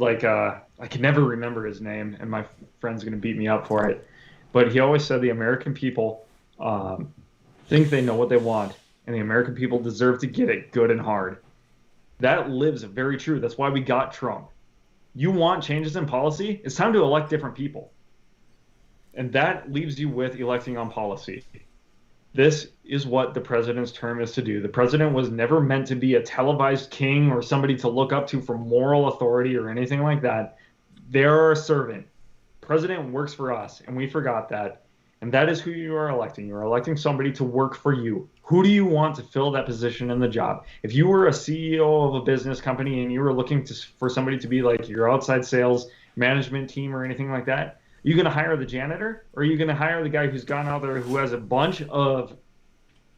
I can never remember his name, and my friend's going to beat me up for it, but he always said the American people think they know what they want, and the American people deserve to get it good and hard. That lives very true. That's why we got Trump. You want changes in policy? It's time to elect different people. And that leaves you with electing on policy. This is what the president's term is to do. The president was never meant to be a televised king or somebody to look up to for moral authority or anything like that. They're a servant. President works for us, and we forgot that. And that is who you are electing. You're electing somebody to work for you. Who do you want to fill that position in the job? If you were a CEO of a business company and you were looking for somebody to be like your outside sales management team or anything like that, are you going to hire the janitor, or are you going to hire the guy who's gone out there, who has a bunch of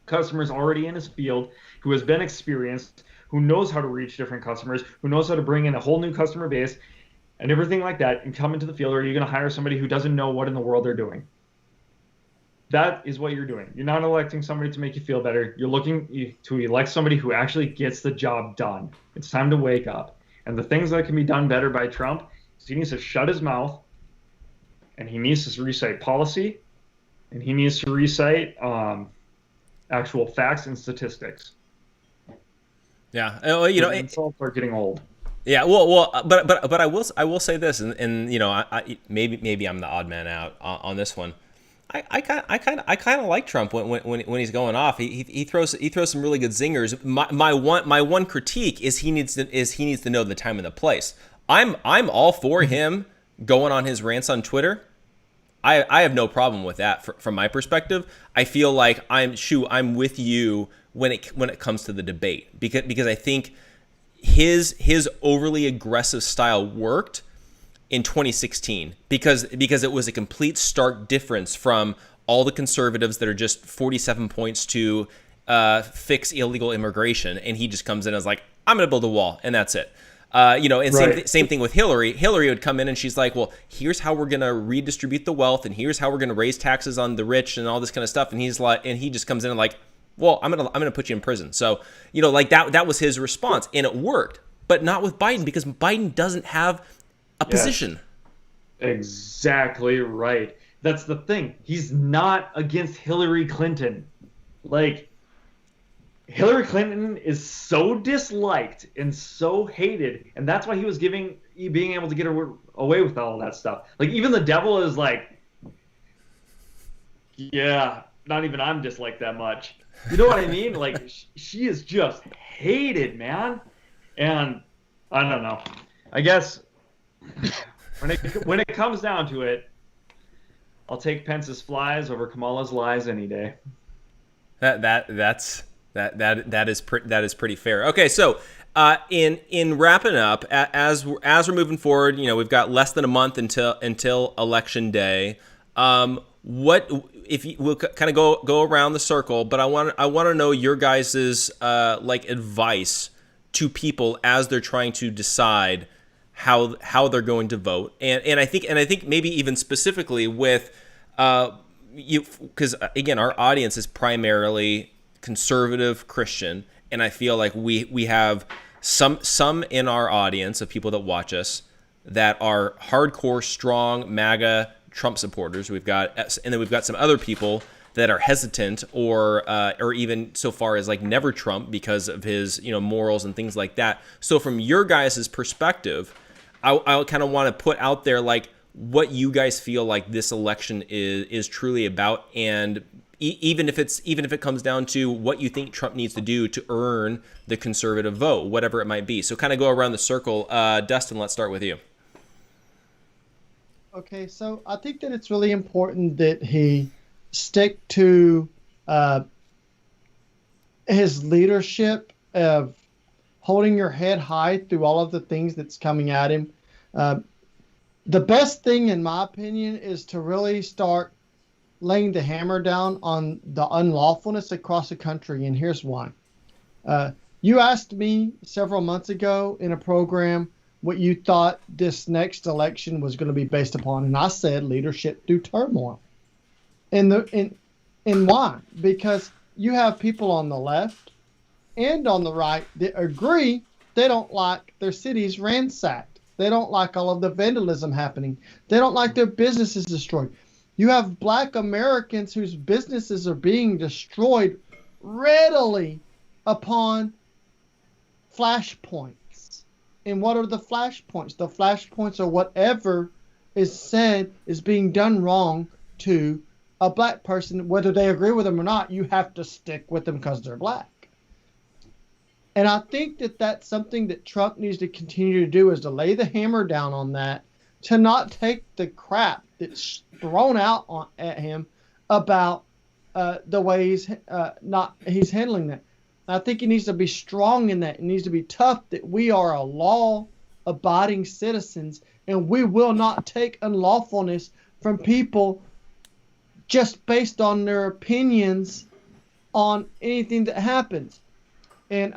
customers already in his field, who has been experienced, who knows how to reach different customers, who knows how to bring in a whole new customer base and everything like that and come into the field? Or are you going to hire somebody who doesn't know what in the world they're doing? That is what you're doing. You're not electing somebody to make you feel better. You're looking to elect somebody who actually gets the job done. It's time to wake up. And the things that can be done better by Trump is he needs to shut his mouth, and he needs to recite policy, and he needs to recite actual facts and statistics. Yeah, insults are getting old. Yeah, but I will say this, and I maybe I'm the odd man out on this one. I kind of like Trump when he's going off. He throws some really good zingers. My one critique is he needs to know the time and the place. I'm all for him going on his rants on Twitter. I have no problem with that from my perspective. I feel like I'm with you when it comes to the debate, because I think his overly aggressive style worked in 2016 because it was a complete stark difference from all the conservatives that are just 47 points to fix illegal immigration, and he just comes in as like, I'm going to build a wall, and that's it. Same thing with Hillary. Hillary would come in and she's like, well, here's how we're going to redistribute the wealth, and here's how we're going to raise taxes on the rich and all this kind of stuff. And he's like, and he just comes in and like, well, I'm going to put you in prison. So, that was his response, and it worked, but not with Biden, because Biden doesn't have a position. Exactly right. That's the thing. He's not against Hillary Clinton. Like, Hillary Clinton is so disliked and so hated, and that's why he was being able to get away with all that stuff. Like, even the devil is like, yeah, not even I'm disliked that much. You know what I mean? Like, she is just hated, man. And I don't know. I guess when it comes down to it, I'll take Pence's flies over Kamala's lies any day. That is pretty fair. Okay, so in wrapping up, as we're moving forward, we've got less than a month until Election Day. What if we'll kind of go around the circle? But I want to know your guys's advice to people as they're trying to decide how they're going to vote, and I think maybe even specifically with because again, our audience is primarily conservative Christian, and I feel like we have some in our audience of people that watch us that are hardcore, strong MAGA Trump supporters. And then we've got some other people that are hesitant or even so far as like never Trump because of his morals and things like that. So from your guys' perspective, I kind of want to put out there like what you guys feel like this election is truly about, and even if it comes down to what you think Trump needs to do to earn the conservative vote, whatever it might be. So kind of go around the circle. Dustin, let's start with you. Okay, so I think that it's really important that he stick to his leadership of holding your head high through all of the things that's coming at him. The best thing, in my opinion, is to really start laying the hammer down on the unlawfulness across the country, and here's why. You asked me several months ago in a program what you thought this next election was going to be based upon, and I said leadership through turmoil. And why? Because you have people on the left and on the right that agree they don't like their cities ransacked. They don't like all of the vandalism happening. They don't like their businesses destroyed. You have Black Americans whose businesses are being destroyed readily upon flashpoints. And what are the flashpoints? The flashpoints are whatever is said is being done wrong to a Black person, whether they agree with them or not. You have to stick with them because they're Black. And I think that that's something that Trump needs to continue to do, is to lay the hammer down on that, to not take the crap that's thrown out at him about the way he's handling that. I think he needs to be strong in that. It needs to be tough that we are a law-abiding citizens, and we will not take unlawfulness from people just based on their opinions on anything that happens. And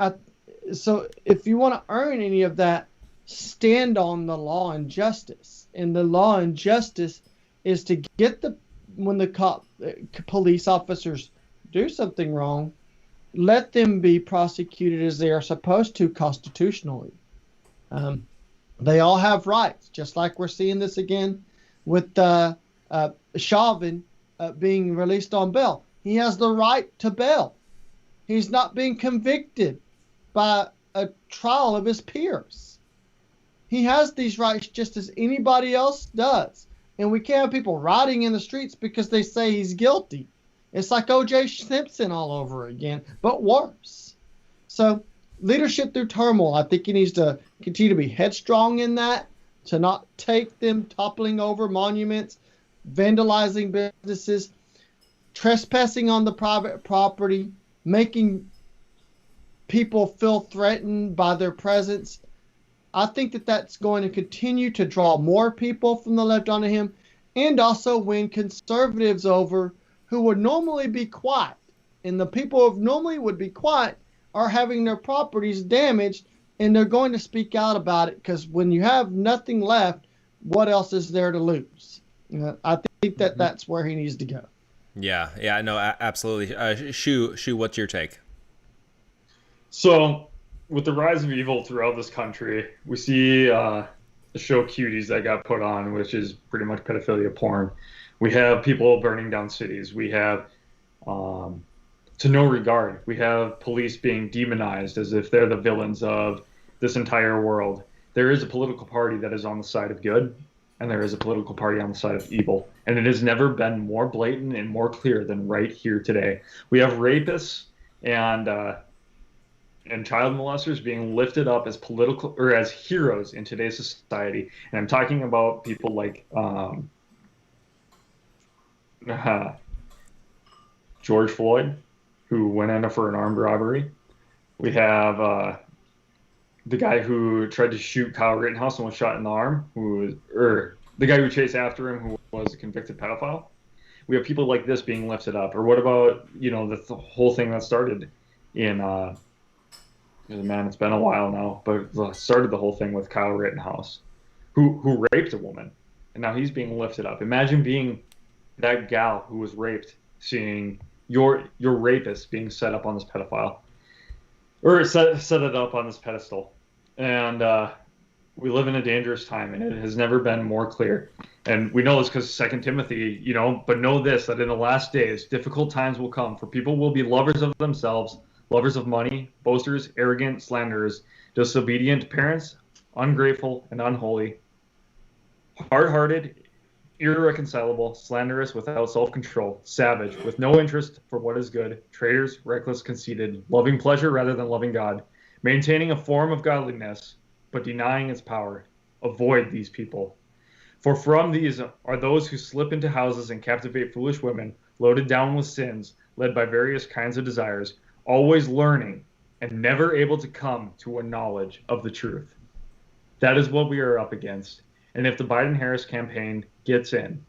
so if you want to earn any of that, stand on the law and justice. And the law and justice is to get when the police officers do something wrong, let them be prosecuted as they are supposed to constitutionally. They all have rights, just like we're seeing this again with Chauvin being released on bail. He has the right to bail. He's not being convicted by a trial of his peers. He has these rights just as anybody else does. And we can't have people rioting in the streets because they say he's guilty. It's like O.J. Simpson all over again, but worse. So leadership through turmoil, I think he needs to continue to be headstrong in that, to not take them toppling over monuments, vandalizing businesses, trespassing on the private property, making people feel threatened by their presence. I think that that's going to continue to draw more people from the left onto him, and also win conservatives over who would normally be quiet. And the people who normally would be quiet are having their properties damaged, and they're going to speak out about it, because when you have nothing left, what else is there to lose? I think that that's where he needs to go. Yeah, no, absolutely. Shu, what's your take? So, with the rise of evil throughout this country, we see the show Cuties that got put on, which is pretty much pedophilia porn. We have people burning down cities. We have, to no regard, we have police being demonized as if they're the villains of this entire world. There is a political party that is on the side of good, and there is a political party on the side of evil. And it has never been more blatant and more clear than right here today. We have rapists and child molesters being lifted up as political or as heroes in today's society. And I'm talking about people like George Floyd, who went in for an armed robbery. We have the guy who tried to shoot Kyle Rittenhouse and was shot in the arm, the guy who chased after him, who was a convicted pedophile. We have people like this being lifted up. Or what about, the whole thing that started in, man, it's been a while now, but started the whole thing with Kyle Rittenhouse, who raped a woman, and now he's being lifted up. Imagine being that gal who was raped, seeing your rapist being set up on this pedophile, or set it up on this pedestal. And we live in a dangerous time, and it has never been more clear. And we know this because 2 Timothy, but know this, that in the last days, difficult times will come, for people will be lovers of themselves, lovers of money, boasters, arrogant, slanderers, disobedient to parents, ungrateful and unholy, hard-hearted, irreconcilable, slanderous, without self-control, savage, with no interest for what is good, traitors, reckless, conceited, loving pleasure rather than loving God, maintaining a form of godliness, but denying its power. Avoid these people. For from these are those who slip into houses and captivate foolish women, loaded down with sins, led by various kinds of desires, always learning and never able to come to a knowledge of the truth. That is what we are up against. And if the Biden-Harris campaign gets in,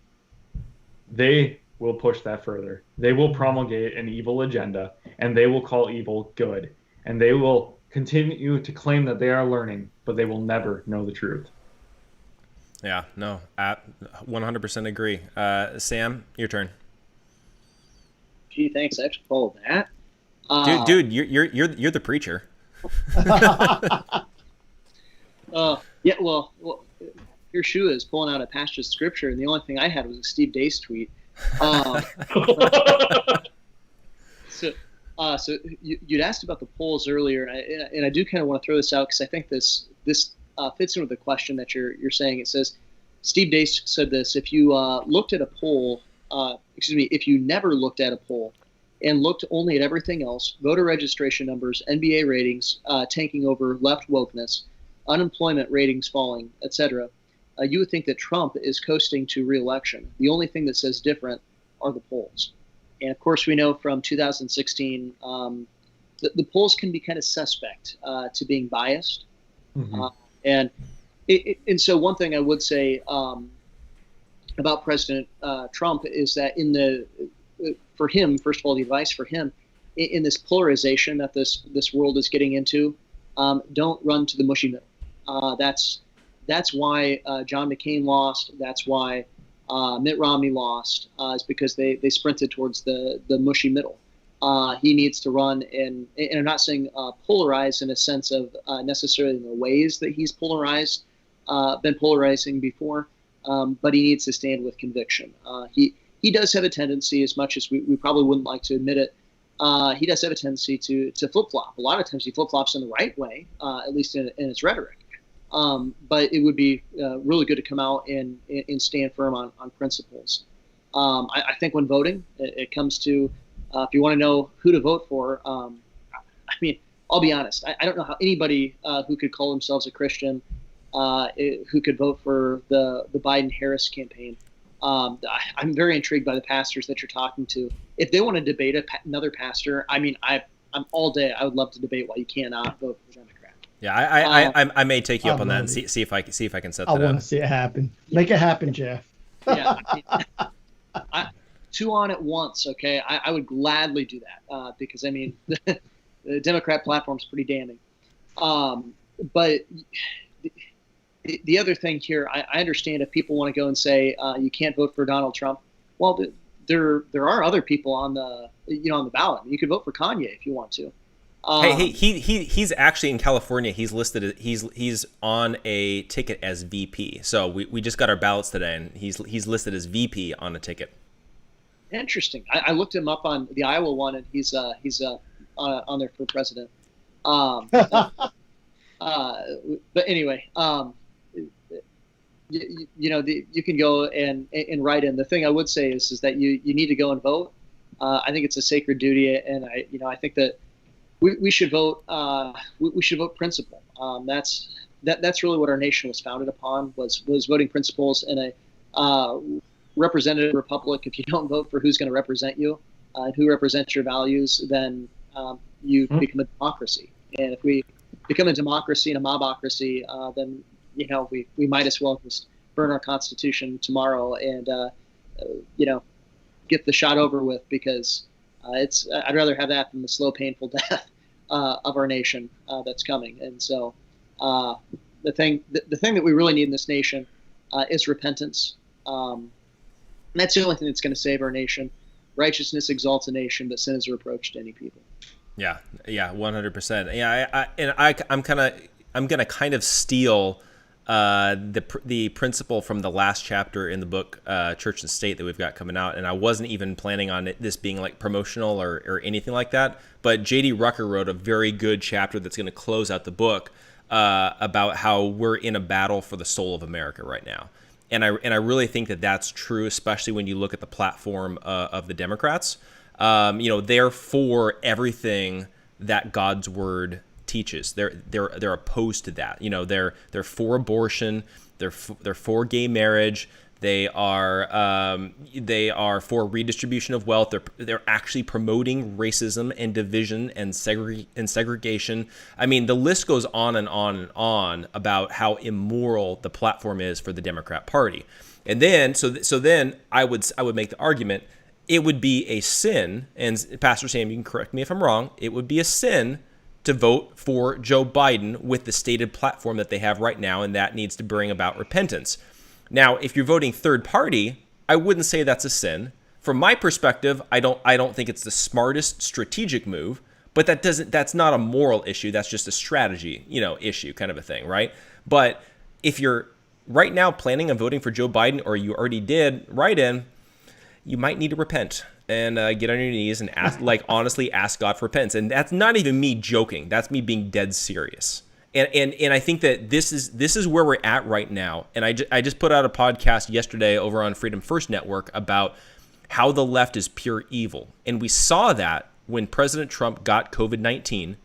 they will push that further. They will promulgate an evil agenda, and they will call evil good. And they will continue to claim that they are learning, but they will never know the truth. Yeah, no, I 100% agree. Sam, your turn. Gee, thanks. I actually followed that. Dude, you're the preacher. Yeah, well, your shoe is pulling out a passage of scripture, and the only thing I had was a Steve Deace tweet. So you'd asked about the polls earlier, and I do kind of want to throw this out because I think this fits in with the question that you're saying. It says, Steve Deace said this: if you looked at a poll, if you never looked at a poll and looked only at everything else, voter registration numbers, NBA ratings tanking over left wokeness, unemployment ratings falling, etc., you would think that Trump is coasting to re-election. The only thing that says different are the polls. And of course, we know from 2016, the polls can be kind of suspect to being biased. Mm-hmm. And so one thing I would say about President Trump is that for him, first of all, the advice for him in this polarization that this world is getting into, don't run to the mushy middle. That's why John McCain lost. That's why Mitt Romney lost, is because they sprinted towards the mushy middle. He needs to run, and I'm not saying polarize in a sense of necessarily in the ways that he's been polarizing before, but he needs to stand with conviction. He does have a tendency, as much as we probably wouldn't like to admit it, he does have a tendency to flip-flop. A lot of times he flip-flops in the right way, at least in his rhetoric. But it would be really good to come out and stand firm on principles. I think when voting, it comes to, if you want to know who to vote for, I mean, I'll be honest. I don't know how anybody who could call themselves a Christian who could vote for the Biden-Harris campaign. I'm very intrigued by the pastors that you're talking to. If they want to debate another pastor, I mean, I'm all day. I would love to debate why you cannot vote for Democrat. Yeah, I may take you up on that and see if I can set that up. I want to see it happen. Make it happen, Jeff. Yeah, two on at once. Okay, I would gladly do that because I mean the Democrat platform is pretty damning. But the other thing here, I understand if people want to go and say you can't vote for Donald Trump. Well, there are other people on the ballot. You could vote for Kanye if you want to. Hey, he's actually in California. He's listed. He's on a ticket as VP. So we just got our ballots today, and he's listed as VP on a ticket. Interesting. I looked him up on the Iowa one, and he's on there for president. But anyway, you can go and write in. The thing I would say is that you need to go and vote. I think it's a sacred duty, and I think that. We should vote. We should vote principle. That's really what our nation was founded upon was voting principles in a representative republic. If you don't vote for who's going to represent you and who represents your values, then you become a democracy. And if we become a democracy and a mobocracy, then we might as well just burn our Constitution tomorrow and get the shot over with because. I'd rather have that than the slow, painful death of our nation that's coming. And so, the thing that we really need in this nation is repentance. And that's the only thing that's going to save our nation. Righteousness exalts a nation, but sin is a reproach to any people. Yeah, 100%. Yeah, I'm gonna kind of steal the principle from the last chapter in the book Church and State that we've got coming out, and I wasn't even planning on this being like promotional or anything like that, but J.D. Rucker wrote a very good chapter that's going to close out the book about how we're in a battle for the soul of America right now, and I really think that that's true, especially when you look at the platform of the Democrats. They're for everything that God's word teaches. They're opposed to that. They're for abortion. They're for gay marriage. They are for redistribution of wealth. They're actually promoting racism and division and segregation. I mean, the list goes on and on and on about how immoral the platform is for the Democrat Party. And then so then I would make the argument, it would be a sin, and Pastor Sam, you can correct me if I'm wrong, it would be a sin to vote for Joe Biden with the stated platform that they have right now, and that needs to bring about repentance. Now, if you're voting third party, I wouldn't say that's a sin. From my perspective, I don't think it's the smartest strategic move, but that's not a moral issue. That's just a strategy, issue kind of a thing, right? But if you're right now planning on voting for Joe Biden, or you already did write in, you might need to repent and get on your knees and honestly ask God for repentance. And that's not even me joking. That's me being dead serious. And I think that this is where we're at right now. And I just put out a podcast yesterday over on Freedom First Network about how the left is pure evil. And we saw that when President Trump got COVID-19,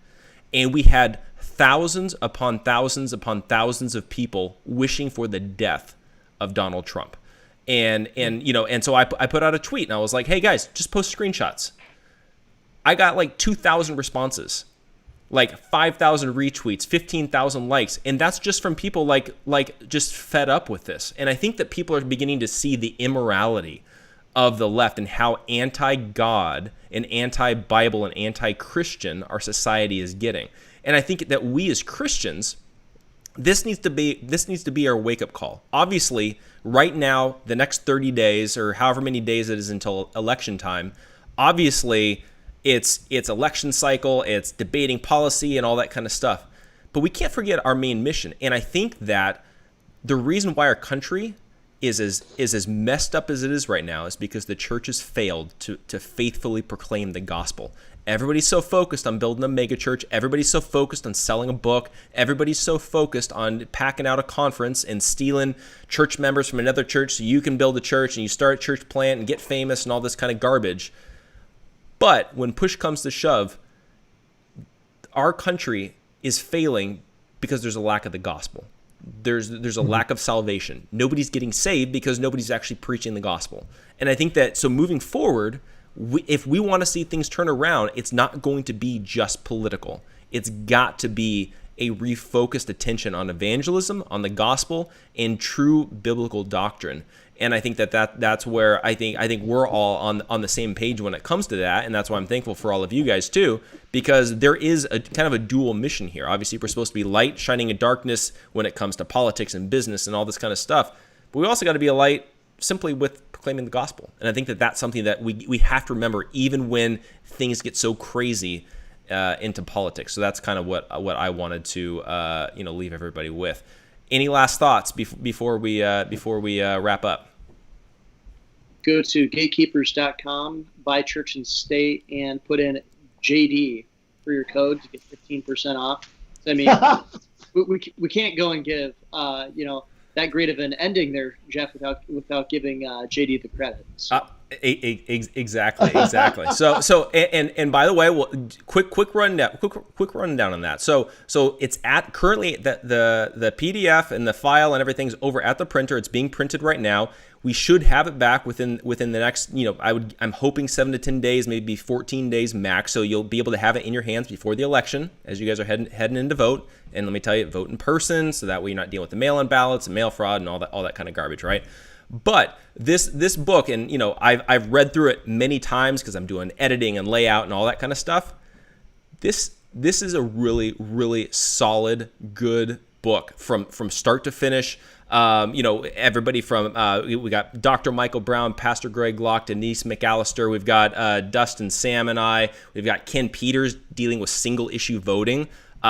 and we had thousands upon thousands upon thousands of people wishing for the death of Donald Trump. And so I put out a tweet, and I was like, hey guys, just post screenshots. I got like 2,000 responses, like 5,000 retweets, 15,000 likes. And that's just from people like just fed up with this. And I think that people are beginning to see the immorality of the left and how anti-God and anti-Bible and anti-Christian our society is getting. And I think that we as Christians, this needs to be our wake-up call. Obviously, right now, the next 30 days or however many days it is until election time, obviously it's election cycle, it's debating policy and all that kind of stuff. But we can't forget our main mission. And I think that the reason why our country is as messed up as it is right now is because the church has failed to faithfully proclaim the gospel. Everybody's so focused on building a mega church. Everybody's so focused on selling a book. Everybody's so focused on packing out a conference and stealing church members from another church so you can build a church and you start a church plant and get famous and all this kind of garbage. But when push comes to shove, our country is failing because there's a lack of the gospel. There's a lack of salvation. Nobody's getting saved because nobody's actually preaching the gospel. And I think that, so moving forward, if we want to see things turn around, it's not going to be just political. It's got to be a refocused attention on evangelism, on the gospel, and true biblical doctrine. And I think that's where I think we're all on the same page when it comes to that, and that's why I'm thankful for all of you guys too, because there is a kind of a dual mission here. Obviously, we're supposed to be light shining in darkness when it comes to politics and business and all this kind of stuff, but we also got to be a light simply with proclaiming the gospel. And I think that that's something that we have to remember even when things get so crazy into politics. So that's kind of what I wanted to leave everybody with. Any last thoughts before we wrap up? Go to gatekeepers.com, buy Church and State, and put in JD for your code to get 15% off. I mean, we can't go and give that great of an ending there, Jeff, without giving JD the credit. So. Exactly. So and by the way, quick rundown on that. So it's currently the PDF and the file and everything's over at the printer. It's being printed right now. We should have it back within the next, I'm hoping 7 to 10 days, maybe 14 days max. So you'll be able to have it in your hands before the election as you guys are heading in to vote. And let me tell you, vote in person, so that way you're not dealing with the mail-in ballots and mail fraud and all that kind of garbage, right? But this book, and I've read through it many times because I'm doing editing and layout and all that kind of stuff. This is a really, really solid, good book from start to finish. Everybody from we got Dr. Michael Brown, Pastor Greg Locke, Denise McAllister. We've got Dustin, Sam, and I. We've got Ken Peters dealing with single issue voting.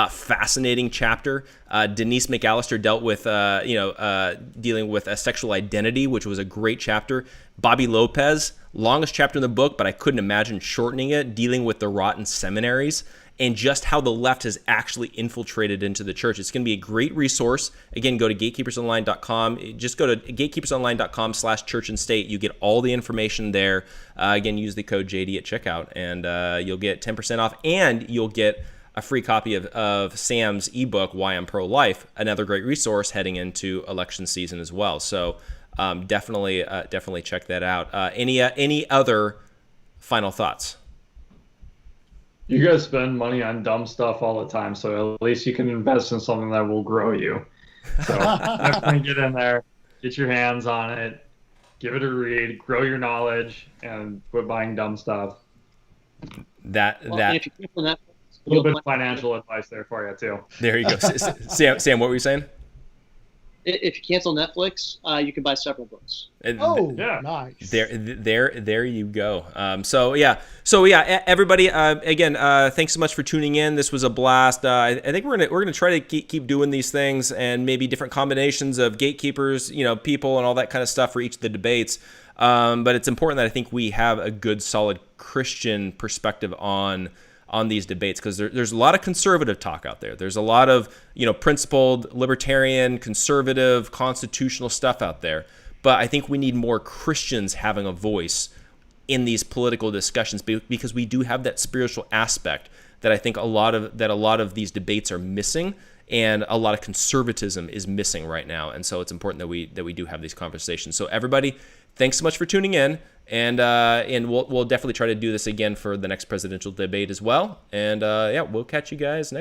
Fascinating chapter. Denise McAllister dealt with, dealing with a sexual identity, which was a great chapter. Bobby Lopez, longest chapter in the book, but I couldn't imagine shortening it, dealing with the rotten seminaries and just how the left has actually infiltrated into the church. It's going to be a great resource. Again, go to gatekeepersonline.com. Just go to gatekeepersonline.com/church and state. You get all the information there. Again, use the code JD at checkout, and you'll get 10% off, and you'll get a free copy of Sam's ebook, Why I'm Pro-Life, another great resource heading into election season as well. So definitely check that out. Any other final thoughts? You guys spend money on dumb stuff all the time, so at least you can invest in something that will grow you. So definitely get in there, get your hands on it, give it a read, grow your knowledge, and quit buying dumb stuff. And if you cancel Netflix, A little bit of financial advice there for you too. There you go. Sam, what were you saying? If you cancel Netflix, you can buy several books. Oh, Yeah. nice. There you go. So yeah, everybody. Again, thanks so much for tuning in. This was a blast. I think we're gonna try to keep doing these things, and maybe different combinations of gatekeepers, people, and all that kind of stuff for each of the debates. But it's important that I think we have a good, solid Christian perspective on these debates, because there's a lot of conservative talk out there. There's a lot of principled, libertarian, conservative, constitutional stuff out there. But I think we need more Christians having a voice in these political discussions, because we do have that spiritual aspect that I think a lot of these debates are missing, and a lot of conservatism is missing right now. And so it's important that we do have these conversations. So everybody, thanks so much for tuning in, and we'll definitely try to do this again for the next presidential debate as well. And we'll catch you guys next